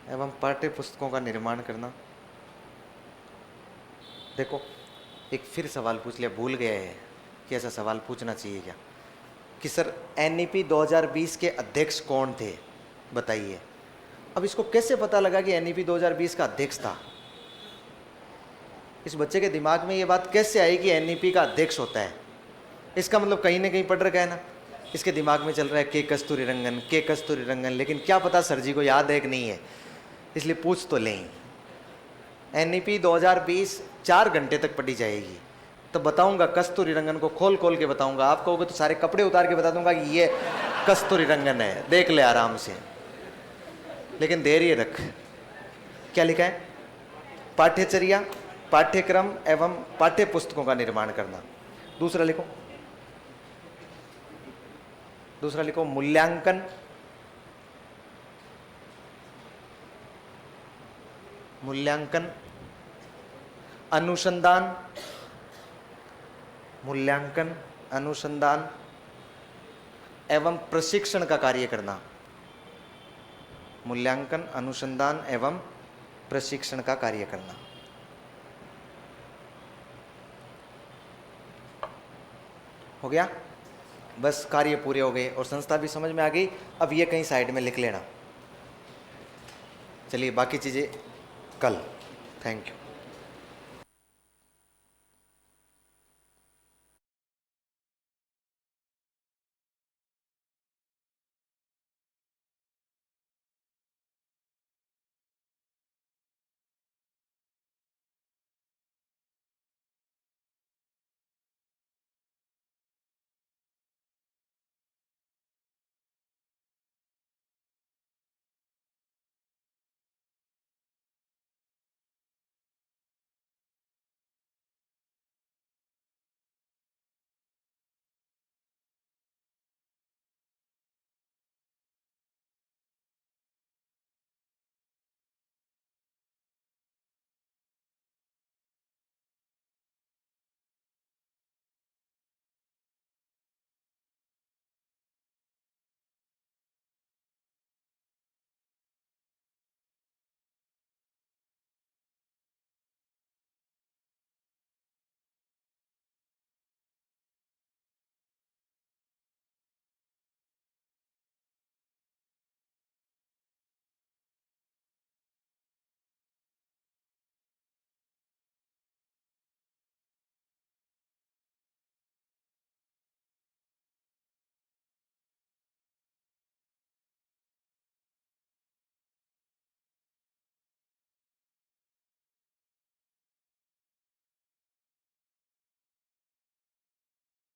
एवं पाठ्य पुस्तकों का निर्माण करना। देखो एक फिर सवाल पूछ लिया, भूल गया है कि ऐसा सवाल पूछना चाहिए क्या, कि सर एनईपी 2020 के अध्यक्ष कौन थे बताइए। अब इसको कैसे पता लगा कि एनईपी 2020 का अध्यक्ष था? इस बच्चे के दिमाग में ये बात कैसे आई कि एनईपी का अध्यक्ष होता है? इसका मतलब कहीं ना कहीं पढ़ रखा है ना। इसके दिमाग में चल रहा है के कस्तूरी रंगन, के कस्तूरी रंगन, लेकिन क्या पता सर जी को याद है कि नहीं है, इसलिए पूछ तो लें। एनईपी 2020 4 घंटे तक पढ़ी जाएगी, तो बताऊंगा कस्तूरी रंगन को खोल खोल के बताऊंगा। आप कहोगे तो सारे कपड़े उतार के बता दूंगा कि ये कस्तूरी रंगन है, देख ले आराम से, लेकिन धैर्य रख। क्या लिखा है? पाठ्यचर्या, पाठ्यक्रम एवं पाठ्य पुस्तकों का निर्माण करना। दूसरा लिखो, दूसरा लिखो मूल्यांकन, मूल्यांकन, अनुसंधान, मूल्यांकन, अनुसंधान एवं प्रशिक्षण का कार्य करना। मूल्यांकन, अनुसंधान एवं प्रशिक्षण का कार्य करना। हो गया? बस कार्य पूरे हो गए और संस्था भी समझ में आ गई। अब ये कहीं साइड में लिख लेना। चलिए बाकी चीज़ें कल। Thank you.